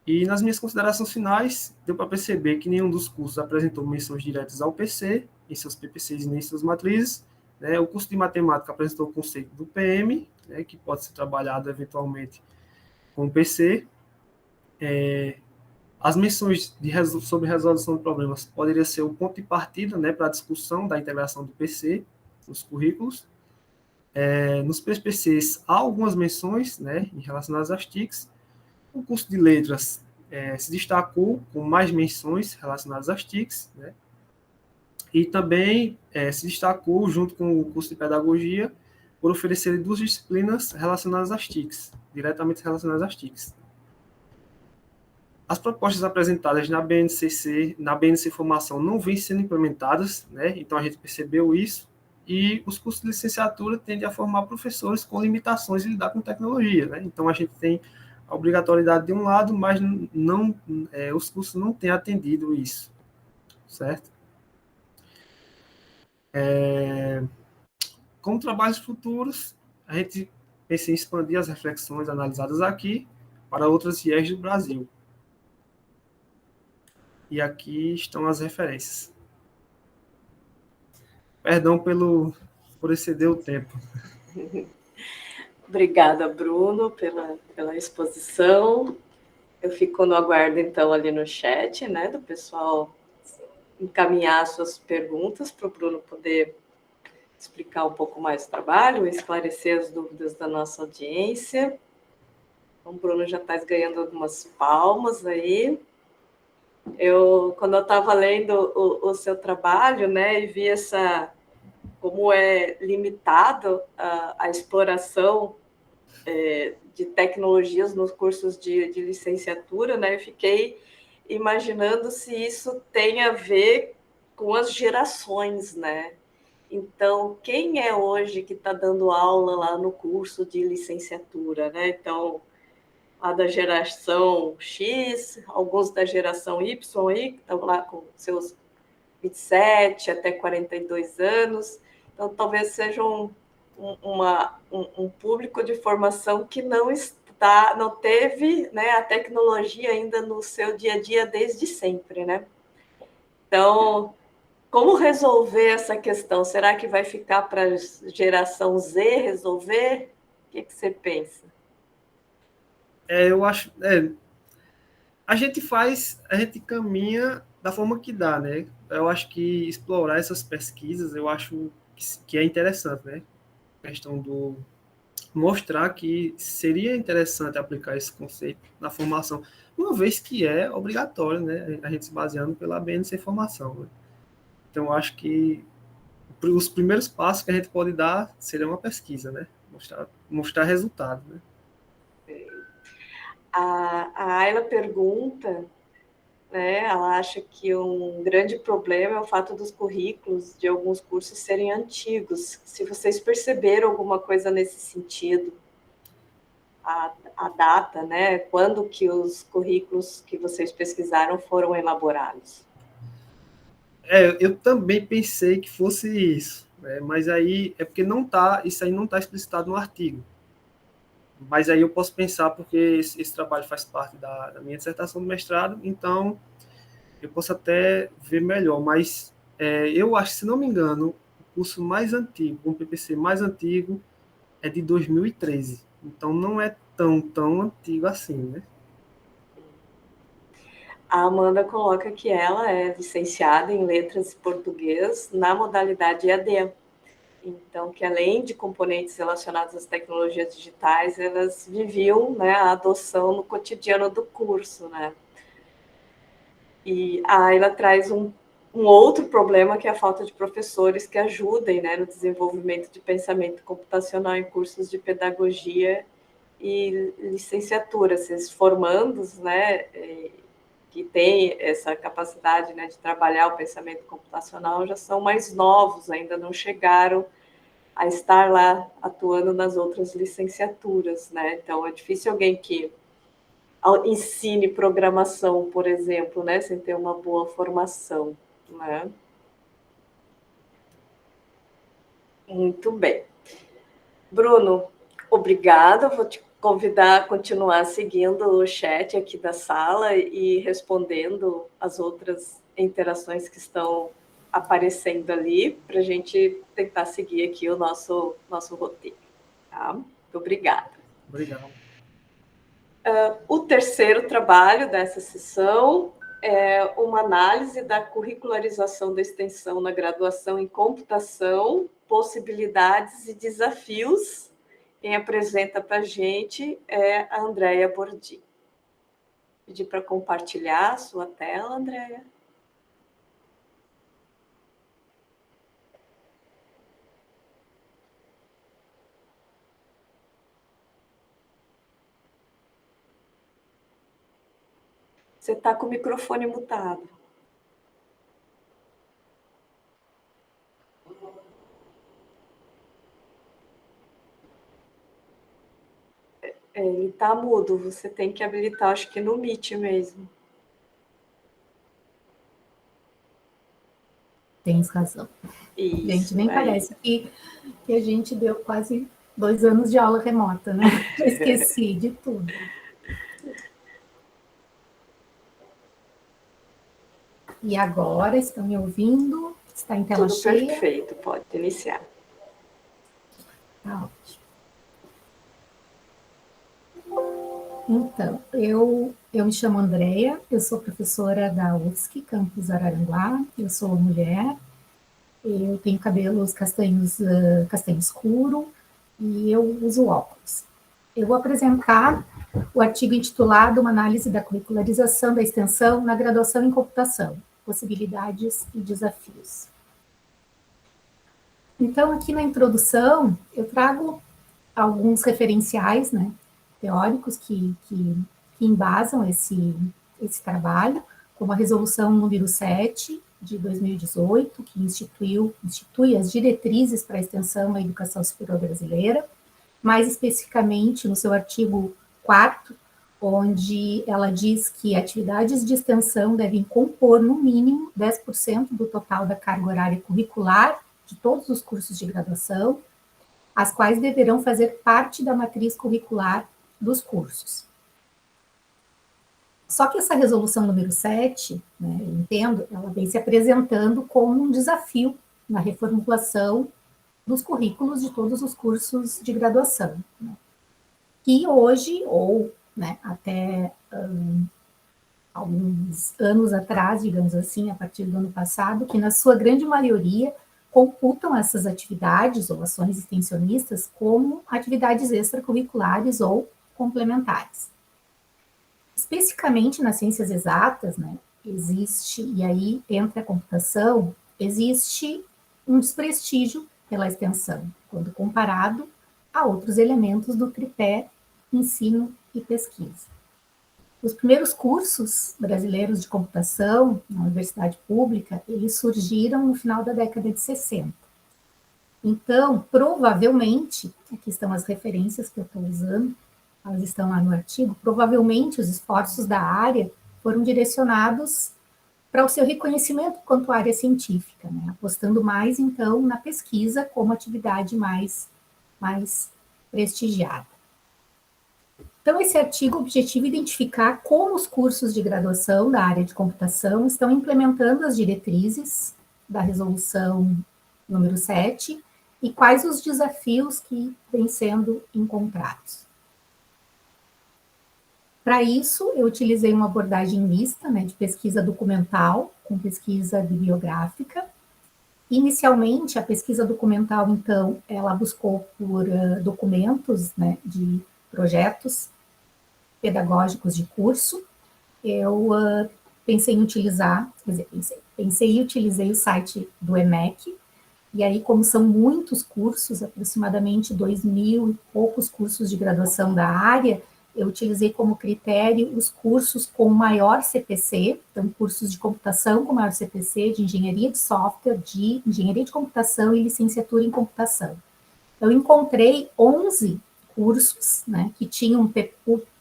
E nas minhas considerações finais, deu para perceber que nenhum dos cursos apresentou menções diretas ao PC, em seus PPCs e nem em suas matrizes. Né? O curso de Matemática apresentou o conceito do PM, né, que pode ser trabalhado eventualmente com o PC. As menções sobre resolução de problemas poderiam ser o ponto de partida, né, para a discussão da integração do PC nos currículos. Nos PPCs há algumas menções, né, relacionadas às TICs. O curso de letras se destacou com mais menções relacionadas às TICs, né? E também se destacou, junto com o curso de pedagogia, por oferecer 2 disciplinas relacionadas às TICs, diretamente relacionadas às TICs. As propostas apresentadas na BNC Formação não vêm sendo implementadas, né? Então a gente percebeu isso, e os cursos de licenciatura tendem a formar professores com limitações em lidar com tecnologia, né? Então a gente tem a obrigatoriedade de um lado, mas os cursos não têm atendido isso, certo? Como trabalhos futuros, a gente pensa em expandir as reflexões analisadas aqui para outras IES do Brasil. E aqui estão as referências. Perdão por exceder o tempo. Obrigada, Bruno, pela exposição. Eu fico no aguardo, então, ali no chat, né, do pessoal encaminhar suas perguntas para o Bruno poder explicar um pouco mais o trabalho, esclarecer as dúvidas da nossa audiência. Então, o Bruno já está ganhando algumas palmas aí. Quando eu estava lendo o seu trabalho, né, e vi como é limitado a exploração de tecnologias nos cursos de licenciatura, né, eu fiquei imaginando se isso tem a ver com as gerações, né? Então, quem é hoje que está dando aula lá no curso de licenciatura, né? Então, a da geração X, alguns da geração Y aí, que estão lá com seus 27 até 42 anos. Então, talvez seja um público de formação que não teve, né, a tecnologia ainda no seu dia a dia desde sempre, né? Então, como resolver essa questão? Será que vai ficar para a geração Z resolver? O que você pensa? Eu acho, a gente caminha da forma que dá, né? Eu acho que explorar essas pesquisas, eu acho que é interessante, né? A questão do mostrar que seria interessante aplicar esse conceito na formação, uma vez que é obrigatório, né? A gente se baseando pela BNC Formação, né? Então, eu acho que os primeiros passos que a gente pode dar seria uma pesquisa, né? Mostrar resultado, né? A Ayla pergunta, né, ela acha que um grande problema é o fato dos currículos de alguns cursos serem antigos. Se vocês perceberam alguma coisa nesse sentido, a data, né, quando que os currículos que vocês pesquisaram foram elaborados? Eu também pensei que fosse isso, né? Mas aí é porque isso aí não está explicitado no artigo. Mas aí eu posso pensar, porque esse trabalho faz parte da minha dissertação do mestrado, então eu posso até ver melhor, mas eu acho, se não me engano, o curso mais antigo, o PPC mais antigo, é de 2013. Então não é tão antigo assim, né? A Amanda coloca que ela é licenciada em Letras e Português na modalidade EAD. Então, que além de componentes relacionados às tecnologias digitais, elas viviam, né, a adoção no cotidiano do curso, né? E ela traz um outro problema, que é a falta de professores que ajudem, né, no desenvolvimento de pensamento computacional em cursos de pedagogia e licenciatura. Esses formandos, né, que têm essa capacidade, né, de trabalhar o pensamento computacional já são mais novos, ainda não chegaram a estar lá atuando nas outras licenciaturas, né? Então, é difícil alguém que ensine programação, por exemplo, né, sem ter uma boa formação, né? Muito bem. Bruno, obrigada. Vou te convidar a continuar seguindo o chat aqui da sala e respondendo as outras interações que estão aparecendo ali, para a gente tentar seguir aqui o nosso roteiro. Tá? Muito obrigada. Obrigado. O terceiro trabalho dessa sessão é uma análise da curricularização da extensão na graduação em computação, possibilidades e desafios. Quem apresenta para a gente é a Andréia Bordi. Pedir para compartilhar a sua tela, Andréia. Você está com o microfone mutado. Ele está mudo, você tem que habilitar, acho que no Meet mesmo. Tens razão. Isso, gente, nem parece que a gente deu quase 2 anos de aula remota, né? Esqueci de tudo. E agora, estão me ouvindo? Está em tela Tudo cheia? Perfeito, pode iniciar. Tá ótimo. Então, eu me chamo Andréia, eu sou professora da UFSC, campus Araranguá, eu sou mulher, eu tenho cabelos castanho escuro e eu uso óculos. Eu vou apresentar o artigo intitulado Uma análise da curricularização da extensão na graduação em computação, possibilidades e desafios. Então, aqui na introdução, eu trago alguns referenciais, né, teóricos que embasam esse trabalho, como a resolução número 7, de 2018, que institui as diretrizes para a extensão na educação superior brasileira, mais especificamente no seu artigo 4º, onde ela diz que atividades de extensão devem compor, no mínimo, 10% do total da carga horária curricular de todos os cursos de graduação, as quais deverão fazer parte da matriz curricular dos cursos. Só que essa resolução número 7, né, eu entendo, ela vem se apresentando como um desafio na reformulação dos currículos de todos os cursos de graduação, né, que hoje, ou, né, até alguns anos atrás, digamos assim, a partir do ano passado, que na sua grande maioria computam essas atividades ou ações extensionistas como atividades extracurriculares ou complementares. Especificamente nas ciências exatas, né, existe, e aí entra a computação, existe um desprestígio pela extensão, quando comparado a outros elementos do tripé ensino e pesquisa. Os primeiros cursos brasileiros de computação na universidade pública, eles surgiram no final da década de 60. Então, provavelmente, aqui estão as referências que eu estou usando, elas estão lá no artigo, provavelmente os esforços da área foram direcionados para o seu reconhecimento quanto à área científica, né? Apostando mais, então, na pesquisa como atividade mais prestigiada. Então, esse artigo objetiva identificar como os cursos de graduação da área de computação estão implementando as diretrizes da resolução número 7 e quais os desafios que vêm sendo encontrados. Para isso, eu utilizei uma abordagem mista, né, de pesquisa documental com pesquisa bibliográfica. Inicialmente, a pesquisa documental, então, ela buscou por documentos, né, de projetos pedagógicos de curso. Eu pensei em utilizar, pensei e utilizei o site do EMEC, e aí, como são muitos cursos, aproximadamente 2.000 e poucos cursos de graduação da área, eu utilizei como critério os cursos com maior CPC, então cursos de computação com maior CPC, de engenharia de software, de engenharia de computação e licenciatura em computação. Eu encontrei 11 cursos, né, que tinham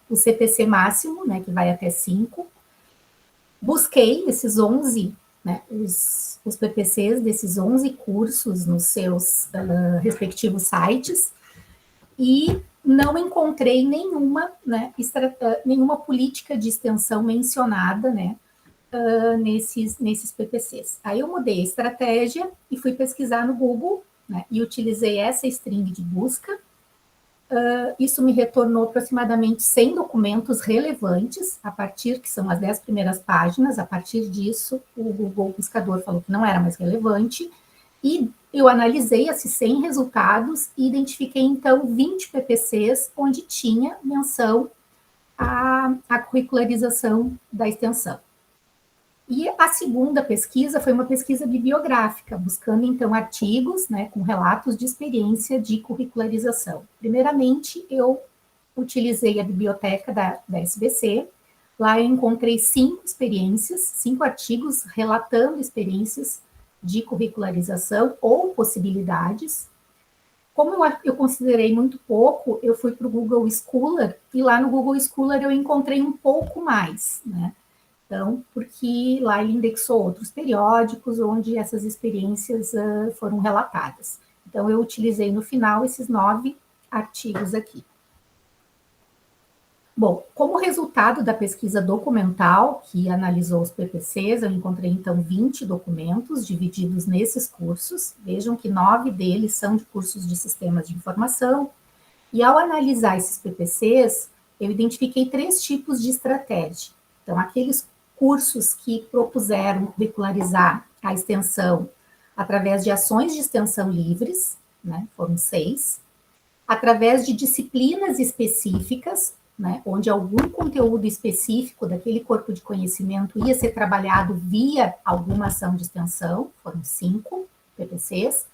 o CPC máximo, né, que vai até 5. Busquei esses 11, né, os PPCs desses 11 cursos nos seus respectivos sites e não encontrei nenhuma, né, nenhuma política de extensão mencionada, né, nesses PPCs. Aí eu mudei a estratégia e fui pesquisar no Google, né, e utilizei essa string de busca. Isso me retornou aproximadamente 100 documentos relevantes, a partir, que são as 10 primeiras páginas. A partir disso, o Google Buscador falou que não era mais relevante, e eu analisei esses 100 resultados e identifiquei, então, 20 PPCs onde tinha menção à curricularização da extensão. E a segunda pesquisa foi uma pesquisa bibliográfica, buscando, então, artigos, né, com relatos de experiência de curricularização. Primeiramente, eu utilizei a biblioteca da SBC. Lá eu encontrei 5 experiências, 5 artigos relatando experiências de curricularização ou possibilidades. Como eu considerei muito pouco, eu fui para o Google Scholar, e lá no Google Scholar eu encontrei um pouco mais, né? Então, porque lá ele indexou outros periódicos onde essas experiências foram relatadas. Então, eu utilizei no final esses 9 artigos aqui. Bom, como resultado da pesquisa documental, que analisou os PPCs, eu encontrei, então, 20 documentos divididos nesses cursos. Vejam que 9 deles são de cursos de sistemas de informação. E, ao analisar esses PPCs, eu identifiquei 3 tipos de estratégia. Então, aqueles cursos que propuseram curricularizar a extensão através de ações de extensão livres, né, foram 6, através de disciplinas específicas, né, onde algum conteúdo específico daquele corpo de conhecimento ia ser trabalhado via alguma ação de extensão, foram 5 PPCs,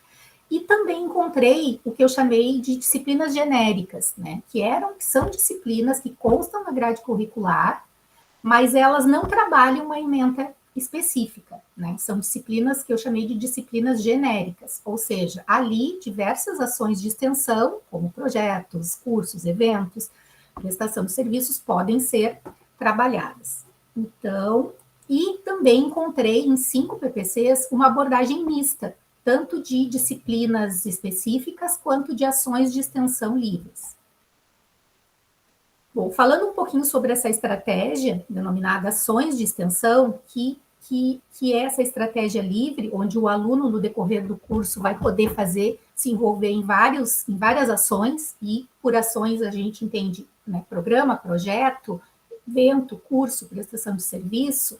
e também encontrei o que eu chamei de disciplinas genéricas, né, que são disciplinas que constam na grade curricular, mas elas não trabalham uma ementa específica, né? São disciplinas que eu chamei de disciplinas genéricas, ou seja, ali diversas ações de extensão, como projetos, cursos, eventos, prestação de serviços, podem ser trabalhadas. Então, e também encontrei em 5 PPCs uma abordagem mista, tanto de disciplinas específicas quanto de ações de extensão livres. Bom, falando um pouquinho sobre essa estratégia, denominada ações de extensão, que é essa estratégia livre, onde o aluno, no decorrer do curso, vai poder se envolver em várias ações, e por ações a gente entende, né, programa, projeto, evento, curso, prestação de serviço.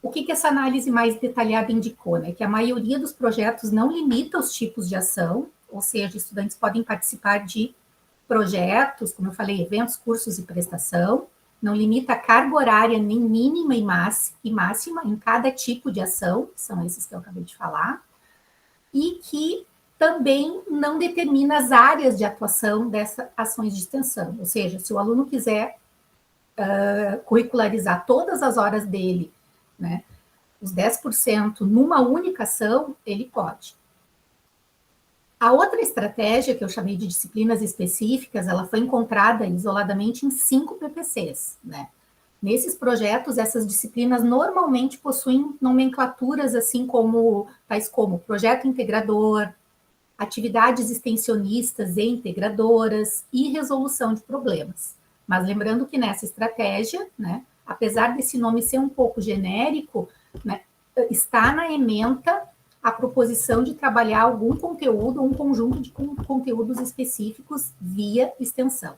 O que essa análise mais detalhada indicou? Né? Que a maioria dos projetos não limita os tipos de ação, ou seja, estudantes podem participar de projetos, como eu falei, eventos, cursos e prestação, não limita a carga horária nem mínima e máxima em cada tipo de ação, são esses que eu acabei de falar, e que também não determina as áreas de atuação dessas ações de extensão, ou seja, se o aluno quiser curricularizar todas as horas dele, né, os 10% numa única ação, ele pode. A outra estratégia, que eu chamei de disciplinas específicas, ela foi encontrada isoladamente em 5 PPCs, né? Nesses projetos, essas disciplinas normalmente possuem nomenclaturas tais como projeto integrador, atividades extensionistas e integradoras e resolução de problemas. Mas lembrando que nessa estratégia, né, apesar desse nome ser um pouco genérico, né, está na ementa a proposição de trabalhar algum conteúdo, um conjunto de conteúdos específicos via extensão.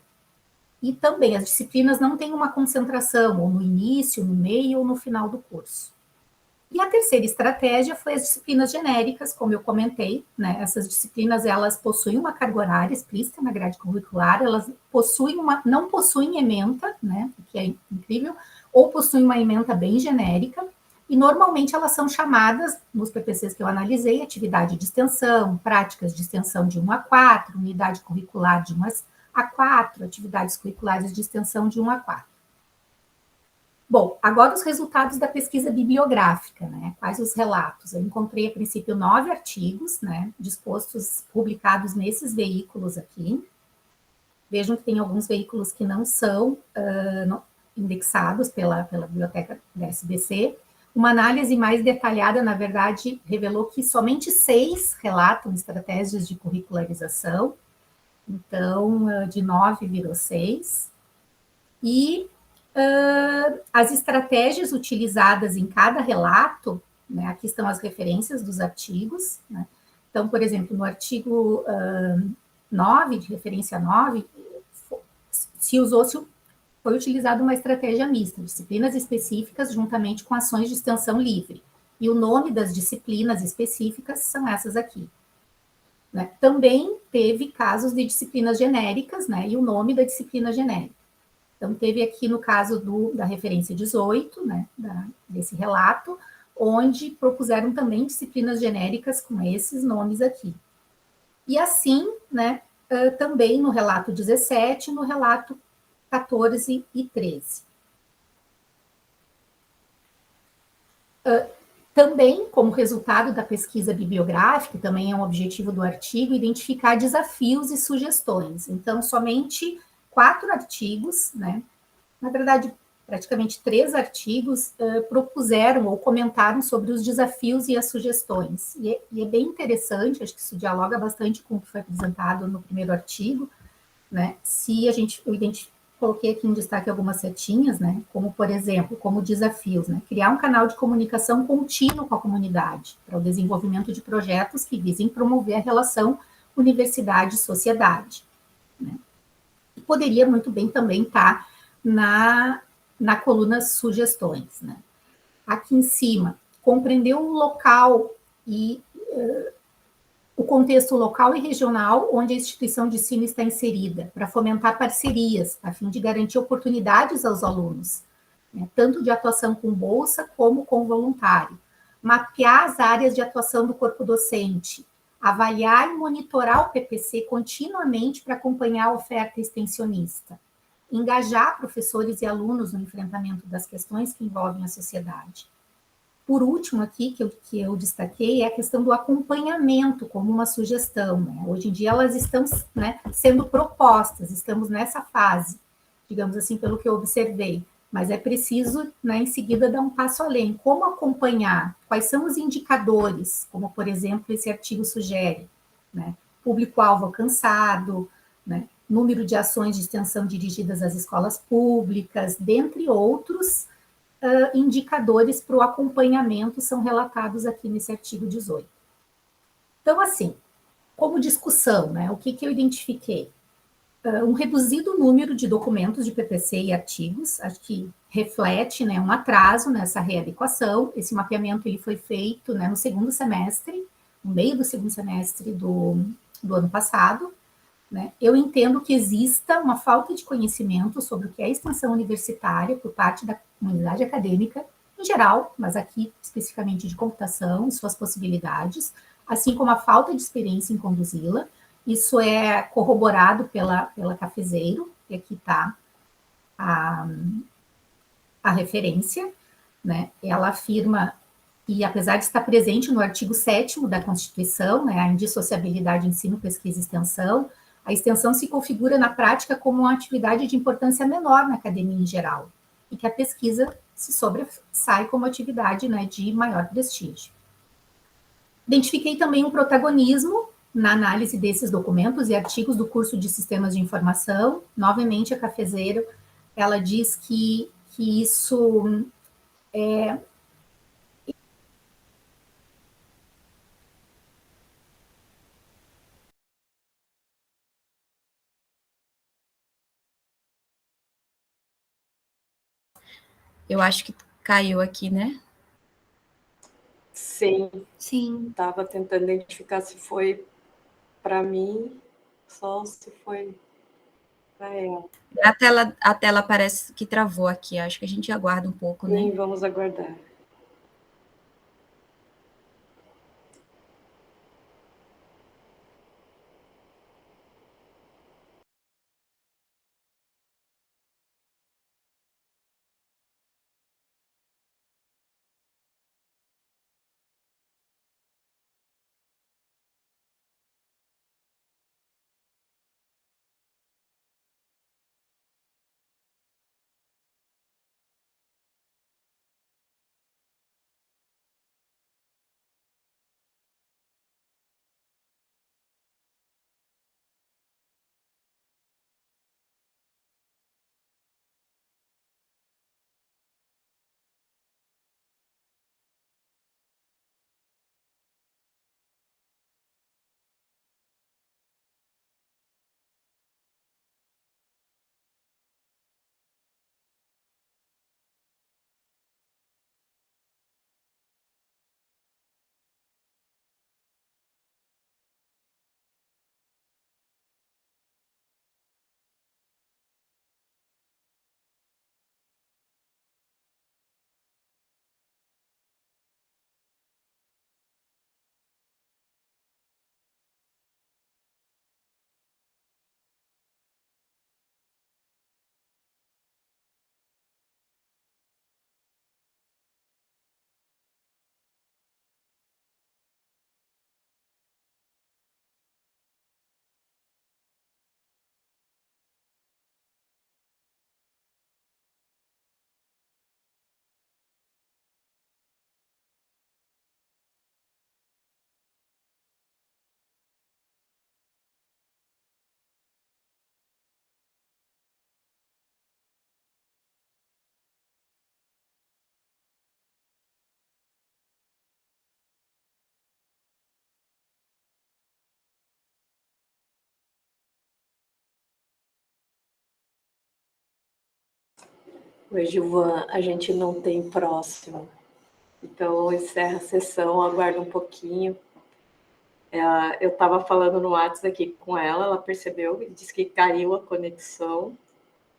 E também as disciplinas não têm uma concentração, ou no início, no meio ou no final do curso. E a terceira estratégia foi as disciplinas genéricas, como eu comentei, né? Essas disciplinas, elas possuem uma carga horária explícita na grade curricular, elas não possuem ementa, né? O que é incrível, ou possuem uma ementa bem genérica, e normalmente elas são chamadas, nos PPCs que eu analisei, atividade de extensão, práticas de extensão de 1 a 4, unidade curricular de 1 a 4, atividades curriculares de extensão de 1 a 4. Bom, agora os resultados da pesquisa bibliográfica, né? Quais os relatos? Eu encontrei, a princípio, 9 artigos, né, publicados nesses veículos aqui. Vejam que tem alguns veículos que não são indexados pela biblioteca da SBC. Uma análise mais detalhada, na verdade, revelou que somente 6 relatam estratégias de curricularização, então, de 9 virou 6. E as estratégias utilizadas em cada relato, né, aqui estão as referências dos artigos, né? Então, por exemplo, no artigo 9, de referência 9, foi utilizada uma estratégia mista, disciplinas específicas juntamente com ações de extensão livre. E o nome das disciplinas específicas são essas aqui. Né? Também teve casos de disciplinas genéricas, né, e o nome da disciplina genérica. Então, teve aqui no caso da referência 18, né, desse relato, onde propuseram também disciplinas genéricas com esses nomes aqui. E assim, né, também no relato 17, no relato 14 e 13. Também, como resultado da pesquisa bibliográfica, também é um objetivo do artigo, identificar desafios e sugestões. Então, somente 4 artigos, né? Na verdade, praticamente 3 artigos propuseram ou comentaram sobre os desafios e as sugestões. E é bem interessante, acho que isso dialoga bastante com o que foi apresentado no primeiro artigo, né? Coloquei aqui em destaque algumas setinhas, né? Como, por exemplo, como desafios, né? Criar um canal de comunicação contínuo com a comunidade para o desenvolvimento de projetos que visem promover a relação universidade-sociedade, né? E poderia muito bem também estar na coluna sugestões, né? Aqui em cima, compreender o local e o contexto local e regional onde a instituição de ensino está inserida, para fomentar parcerias, a fim de garantir oportunidades aos alunos, né, tanto de atuação com bolsa como com voluntário. Mapear as áreas de atuação do corpo docente, avaliar e monitorar o PPC continuamente para acompanhar a oferta extensionista, engajar professores e alunos no enfrentamento das questões que envolvem a sociedade. Por último aqui, que eu destaquei, é a questão do acompanhamento como uma sugestão, né? Hoje em dia elas estão, né, sendo propostas, estamos nessa fase, digamos assim, pelo que eu observei, mas é preciso, né, em seguida, dar um passo além. Como acompanhar? Quais são os indicadores? Como, por exemplo, esse artigo sugere, né? Público-alvo alcançado, né? Número de ações de extensão dirigidas às escolas públicas, dentre outros indicadores para o acompanhamento são relatados aqui nesse artigo 18. Então, assim, como discussão, né, o que eu identifiquei? Um reduzido número de documentos de PPC e artigos, acho que reflete, né, um atraso nessa readequação. Esse mapeamento ele foi feito, né, no segundo semestre, no meio do segundo semestre do ano passado, né. Eu entendo que exista uma falta de conhecimento sobre o que é extensão universitária por parte da comunidade acadêmica em geral, mas aqui especificamente de computação e suas possibilidades, assim como a falta de experiência em conduzi-la. Isso é corroborado pela Cafezeiro, e aqui está a referência, né? Ela afirma, e apesar de estar presente no artigo 7º da Constituição, né, a indissociabilidade ensino, pesquisa e extensão, a extensão se configura na prática como uma atividade de importância menor na academia em geral, e que a pesquisa se sobressai como atividade, né, de maior prestígio. Identifiquei também um protagonismo na análise desses documentos e artigos do curso de Sistemas de Informação. Novamente, a Cafezeiro, ela diz que isso Eu acho que caiu aqui, né? Sim, Sim. estava tentando identificar se foi para mim, só se foi para ela. A tela parece que travou aqui, acho que a gente aguarda um pouco, né? Sim, vamos aguardar. Oi, Gilvan, a gente não tem próximo. Então, encerra a sessão, aguarda um pouquinho. Eu estava falando no WhatsApp aqui com ela, ela percebeu e disse que caiu a conexão.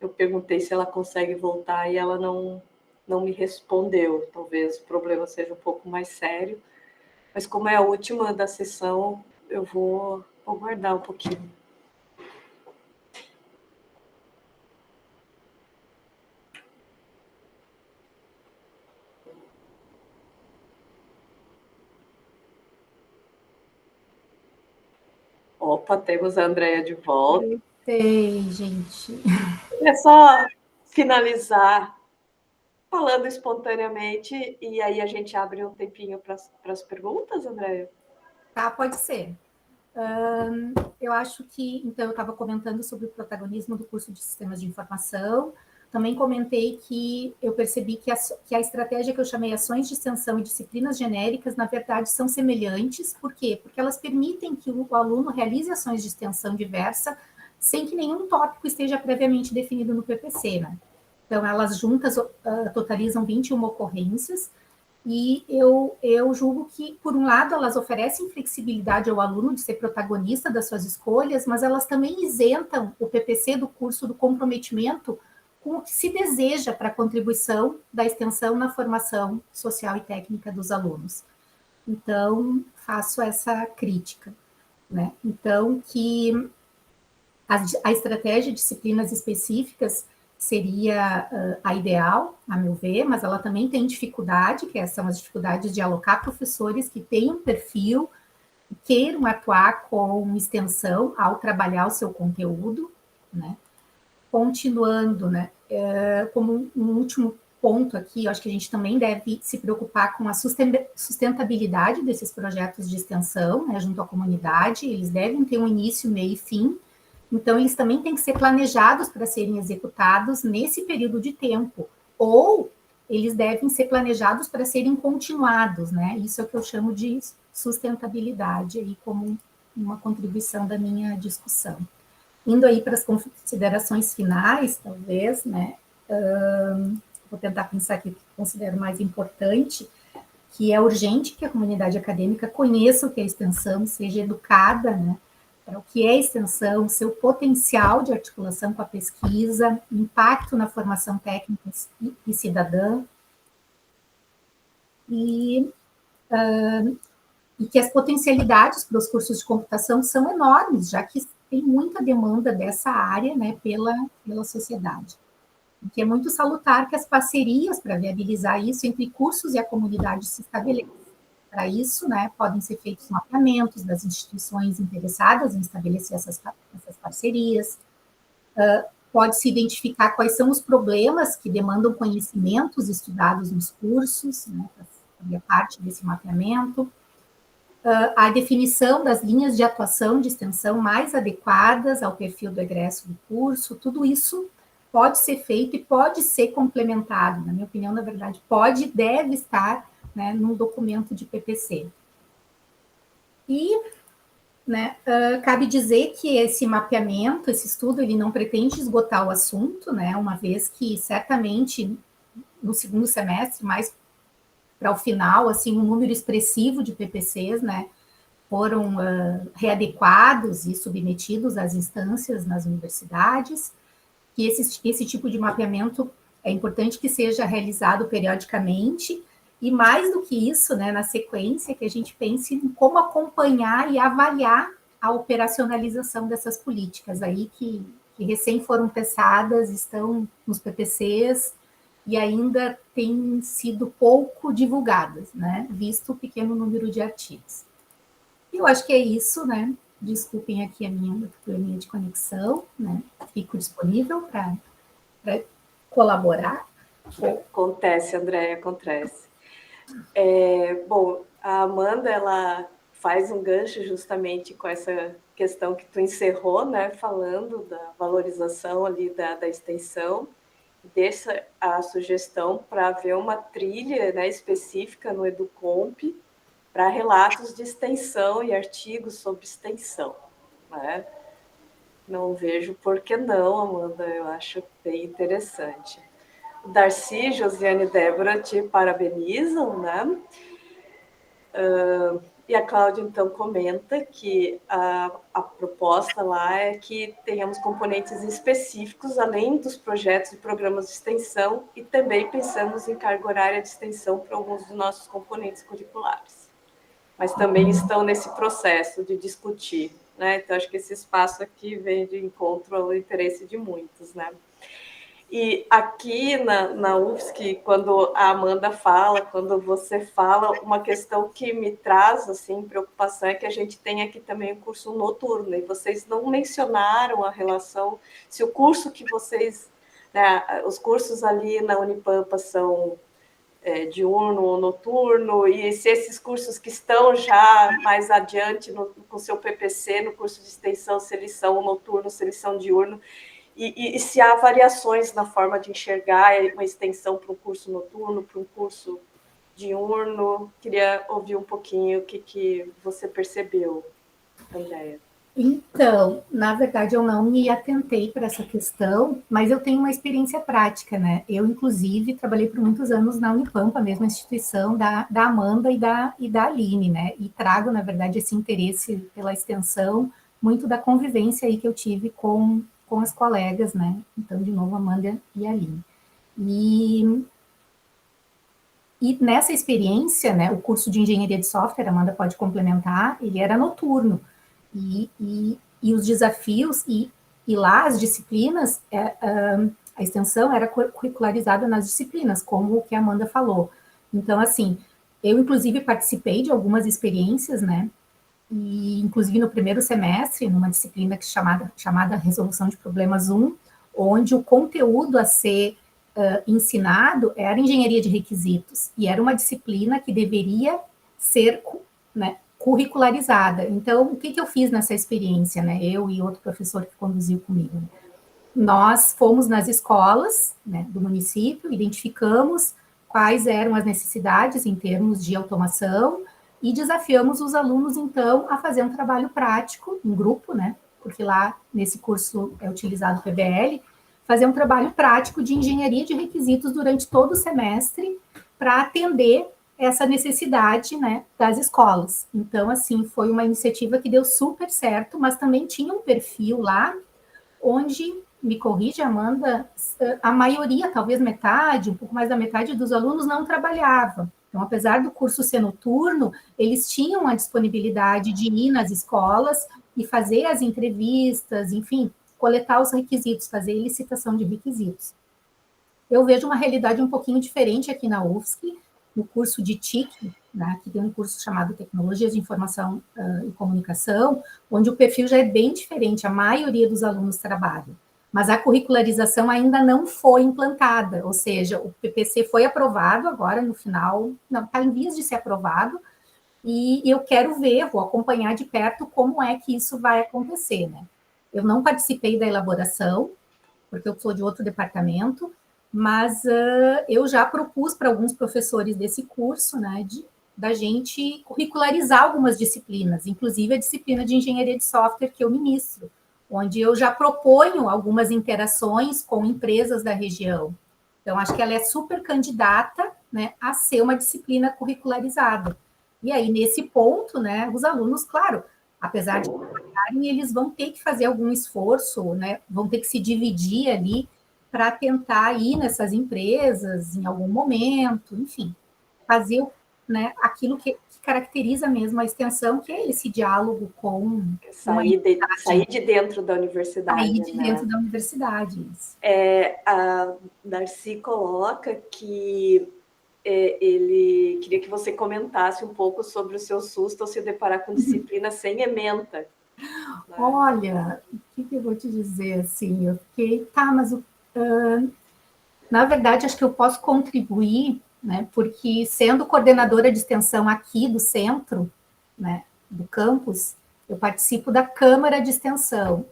Eu perguntei se ela consegue voltar e ela não me respondeu. Talvez o problema seja um pouco mais sério. Mas como é a última da sessão, eu vou aguardar um pouquinho. Opa, temos a Andrea de volta. Ei, gente. É só finalizar falando espontaneamente e aí a gente abre um tempinho para as perguntas, Andrea? Tá, pode ser. Eu acho que, então, eu estava comentando sobre o protagonismo do curso de Sistemas de Informação. Também comentei que eu percebi que a estratégia que eu chamei ações de extensão e disciplinas genéricas, na verdade, são semelhantes. Por quê? Porque elas permitem que o aluno realize ações de extensão diversa sem que nenhum tópico esteja previamente definido no PPC, né? Então, elas juntas totalizam 21 ocorrências, e eu julgo que, por um lado, elas oferecem flexibilidade ao aluno de ser protagonista das suas escolhas, mas elas também isentam o PPC do curso do comprometimento com o que se deseja para a contribuição da extensão na formação social e técnica dos alunos. Então, faço essa crítica, né? Então, que a estratégia de disciplinas específicas seria a ideal, a meu ver, mas ela também tem dificuldade, que são as dificuldades de alocar professores que tenham perfil, queiram atuar com extensão ao trabalhar o seu conteúdo, né? Continuando, né? Como um último ponto aqui, eu acho que a gente também deve se preocupar com a sustentabilidade desses projetos de extensão, né, junto à comunidade. Eles devem ter um início, meio e fim. Então, eles também têm que ser planejados para serem executados nesse período de tempo, ou eles devem ser planejados para serem continuados, né? Isso é o que eu chamo de sustentabilidade, aí como uma contribuição da minha discussão. Indo aí para as considerações finais, talvez, né? Vou tentar pensar aqui o que considero mais importante, que é urgente que a comunidade acadêmica conheça o que é extensão, seja educada, né? Para o que é extensão, seu potencial de articulação com a pesquisa, impacto na formação técnica e cidadã, e que as potencialidades para os cursos de computação são enormes, já que tem muita demanda dessa área, né, pela sociedade. O que é muito salutar que as parcerias para viabilizar isso entre cursos e a comunidade se estabeleçam. Para isso, né, podem ser feitos mapeamentos das instituições interessadas em estabelecer essas parcerias, pode-se identificar quais são os problemas que demandam conhecimentos estudados nos cursos, né, para fazer parte desse mapeamento, a definição das linhas de atuação de extensão mais adequadas ao perfil do egresso do curso, tudo isso pode ser feito e pode ser complementado, na minha opinião, na verdade, pode e deve estar, né, num documento de PPC. E, né, cabe dizer que esse mapeamento, esse estudo, ele não pretende esgotar o assunto, né, uma vez que, certamente, no segundo semestre, mais para o final, assim, um número expressivo de PPCs, né, foram readequados e submetidos às instâncias nas universidades, que esse tipo de mapeamento é importante que seja realizado periodicamente, e mais do que isso, né, na sequência, que a gente pense em como acompanhar e avaliar a operacionalização dessas políticas aí que recém foram pensadas, estão nos PPCs e ainda têm sido pouco divulgadas, né, visto o pequeno número de artigos. Eu acho que é isso, né? Desculpem aqui a minha probleminha de conexão, né? Fico disponível para colaborar. Acontece, Andréia, acontece. Bom, a Amanda, ela faz um gancho justamente com essa questão que tu encerrou, né? Falando da valorização ali da extensão. Deixa a sugestão para haver uma trilha, né, específica no Educomp para relatos de extensão e artigos sobre extensão, né? Não vejo por que não, Amanda, eu acho bem interessante. Darcy, Josiane e Débora te parabenizam, né? E a Cláudia, então, comenta que a proposta lá é que tenhamos componentes específicos, além dos projetos e programas de extensão, e também pensamos em carga horária de extensão para alguns dos nossos componentes curriculares. Mas também estão nesse processo de discutir, né? Então, acho que esse espaço aqui vem de encontro ao interesse de muitos, né? E aqui na UFSC, quando a Amanda fala, quando você fala, uma questão que me traz assim, preocupação é que a gente tem aqui também o curso noturno, e vocês não mencionaram a relação, se o curso que vocês, né, os cursos ali na Unipampa são diurno ou noturno, e se esses cursos que estão já mais adiante com o seu PPC, no curso de extensão, se eles são noturno, se eles são diurno, e se há variações na forma de enxergar uma extensão para um curso noturno, para um curso diurno. Queria ouvir um pouquinho o que você percebeu, Andréia. Então, na verdade, eu não me atentei para essa questão, mas eu tenho uma experiência prática, né? Eu, inclusive, trabalhei por muitos anos na Unipampa, a mesma instituição da Amanda e da Aline, né? E trago, na verdade, esse interesse pela extensão, muito da convivência aí que eu tive com as colegas, né? Então, de novo, Amanda e Aline. E nessa experiência, né, o curso de engenharia de software, a Amanda pode complementar, ele era noturno. E os desafios, e lá as disciplinas, a extensão era curricularizada nas disciplinas, como o que a Amanda falou. Então, assim, eu, inclusive, participei de algumas experiências, né? E, inclusive, no primeiro semestre, numa disciplina chamada Resolução de Problemas 1, onde o conteúdo a ser ensinado era engenharia de requisitos, e era uma disciplina que deveria ser, né, curricularizada. Então, o que eu fiz nessa experiência, né? Eu e outro professor que conduziu comigo. Nós fomos nas escolas, né, do município, identificamos quais eram as necessidades em termos de automação, e desafiamos os alunos, então, a fazer um trabalho prático, em grupo, né? Porque lá, nesse curso, é utilizado o PBL, fazer um trabalho prático de engenharia de requisitos durante todo o semestre, para atender essa necessidade, né, das escolas. Então, assim, foi uma iniciativa que deu super certo, mas também tinha um perfil lá, onde, me corrige, Amanda, a maioria, talvez metade, um pouco mais da metade dos alunos não trabalhava. Então, apesar do curso ser noturno, eles tinham a disponibilidade de ir nas escolas e fazer as entrevistas, enfim, coletar os requisitos, fazer licitação de requisitos. Eu vejo uma realidade um pouquinho diferente aqui na UFSC, no curso de TIC, né, que tem um curso chamado Tecnologias de Informação e Comunicação, onde o perfil já é bem diferente, a maioria dos alunos trabalha. Mas a curricularização ainda não foi implantada, ou seja, o PPC foi aprovado agora no final, não, está em vias de ser aprovado, e eu quero ver, vou acompanhar de perto como é que isso vai acontecer, né? Eu não participei da elaboração, porque eu sou de outro departamento, mas eu já propus para alguns professores desse curso, né, da gente curricularizar algumas disciplinas, inclusive a disciplina de engenharia de software que eu ministro, onde eu já proponho algumas interações com empresas da região. Então, acho que ela é super candidata, né, a ser uma disciplina curricularizada. E aí, nesse ponto, né, os alunos, claro, apesar de trabalharem, eles vão ter que fazer algum esforço, né, vão ter que se dividir ali para tentar ir nessas empresas em algum momento, enfim, fazer, né, aquilo que caracteriza mesmo a extensão, que é esse diálogo com... Sair de dentro da universidade. Sair de dentro da universidade, isso. A Darcy coloca que ele queria que você comentasse um pouco sobre o seu susto ao se deparar com disciplina sem ementa. Né? Olha, o que eu vou te dizer, assim, eu fiquei, mas na verdade, acho que eu posso contribuir, né, porque sendo coordenadora de extensão aqui do centro, né, do campus, eu participo da Câmara de Extensão.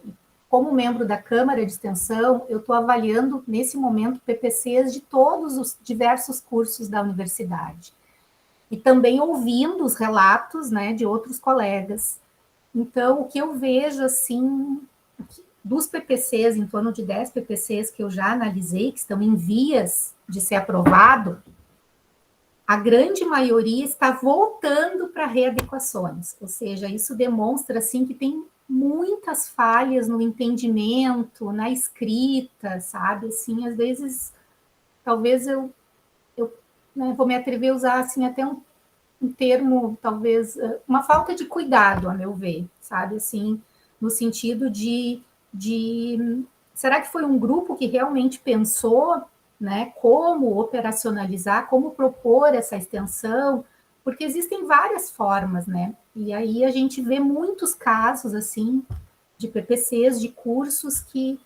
Como membro da Câmara de Extensão, eu estou avaliando, nesse momento, PPCs de todos os diversos cursos da universidade. E também ouvindo os relatos, né, de outros colegas. Então, o que eu vejo, assim, dos PPCs, em torno de 10 PPCs que eu já analisei, que estão em vias de ser aprovado, a grande maioria está voltando para readequações, ou seja, isso demonstra assim que tem muitas falhas no entendimento, na escrita, sabe? Assim, às vezes, talvez eu né, vou me atrever a usar assim até um termo, talvez, uma falta de cuidado, a meu ver, sabe? Assim, no sentido de será que foi um grupo que realmente pensou, né, como operacionalizar, como propor essa extensão? Porque existem várias formas, né? E aí a gente vê muitos casos, assim, de PPCs, de cursos que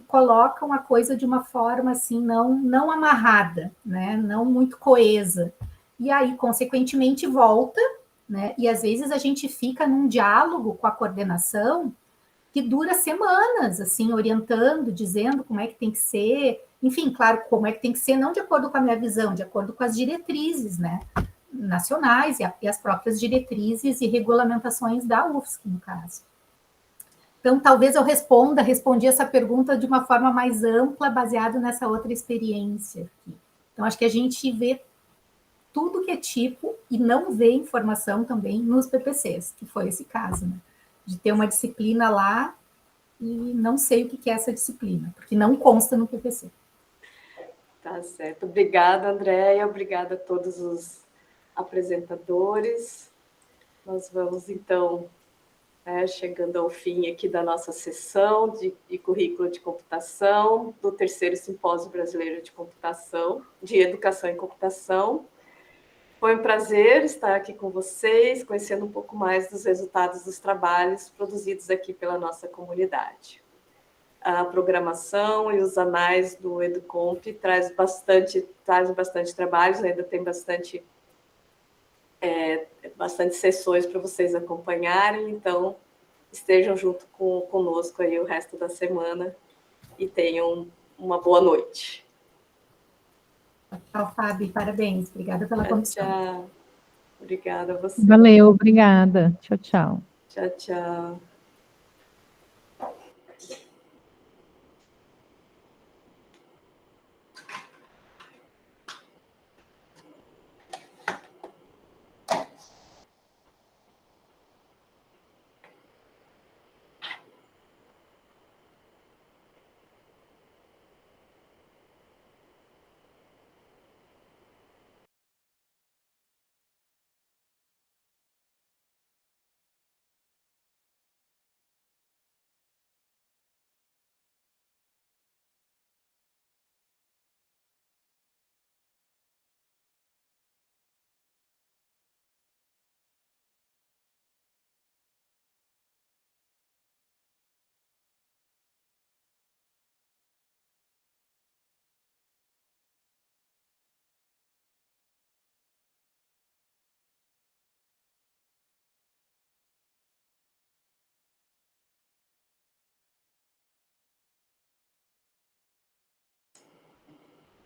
colocam a coisa de uma forma, assim, não amarrada, né? Não muito coesa. E aí, consequentemente, volta, né? E às vezes a gente fica num diálogo com a coordenação que dura semanas, assim, orientando, dizendo como é que tem que ser, enfim, claro, como é que tem que ser, não de acordo com a minha visão, de acordo com as diretrizes, né, nacionais e as próprias diretrizes e regulamentações da UFSC, no caso. Então, talvez eu respondi essa pergunta de uma forma mais ampla, baseado nessa outra experiência. Então, acho que a gente vê tudo que é tipo e não vê informação também nos PPCs, que foi esse caso, né? De ter uma disciplina lá e não sei o que é essa disciplina, porque não consta no PPC. Tá certo. Obrigada, Andréia. Obrigada a todos os apresentadores. Nós vamos, então, chegando ao fim aqui da nossa sessão de currículo de computação, do terceiro Simpósio Brasileiro de Computação, de Educação em Computação. Foi um prazer estar aqui com vocês, conhecendo um pouco mais dos resultados dos trabalhos produzidos aqui pela nossa comunidade. A programação e os anais do EduComp traz bastante trabalhos, ainda tem bastante sessões para vocês acompanharem, então estejam junto conosco aí o resto da semana e tenham uma boa noite. Tchau, Fábio, parabéns, obrigada pela condição. Tchau. Obrigada a você. Valeu, obrigada. Tchau, tchau. Tchau, tchau.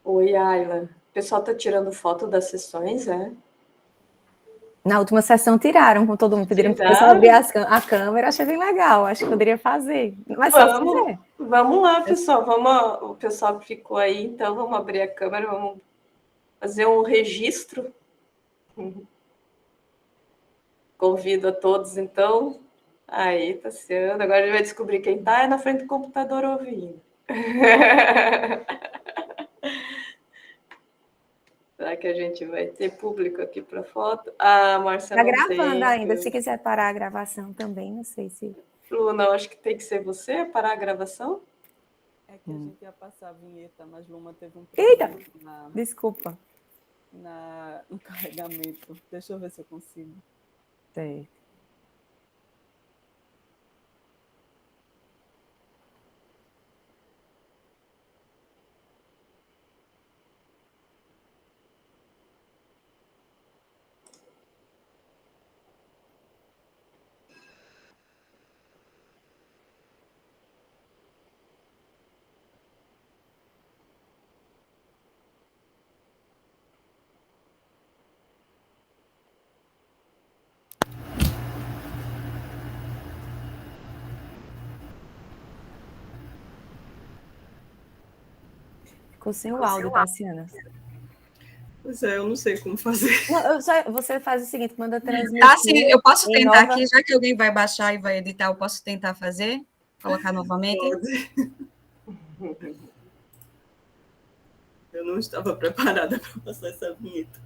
Oi, Ayla. O pessoal está tirando foto das sessões, é? Na última sessão tiraram com todo mundo, pediram para o pessoal abrir a câmera, achei bem legal, acho que poderia fazer, mas só fizer. Vamos lá, pessoal, o pessoal que ficou aí, então vamos abrir a câmera, vamos fazer um registro. Convido a todos, então. Aí, Tassiano, agora a gente vai descobrir quem está na frente do computador ouvindo. Será que a gente vai ter público aqui para foto? Ah, Marcela, está gravando ainda, se quiser parar a gravação também, não sei se... Luna, acho que tem que ser você parar a gravação? É que a gente ia passar a vinheta, mas Luma teve um problema. Eita, desculpa. No carregamento. Deixa eu ver se eu consigo. Certo. Ficou sem o áudio, Tassiana. Pois é, eu não sei como fazer. Não, você faz o seguinte, manda transmitir. Ah, sim, eu posso em tentar nova- aqui, já que alguém vai baixar e vai editar, eu posso tentar fazer? Colocar novamente? Pode. Eu não estava preparada para passar essa vinheta.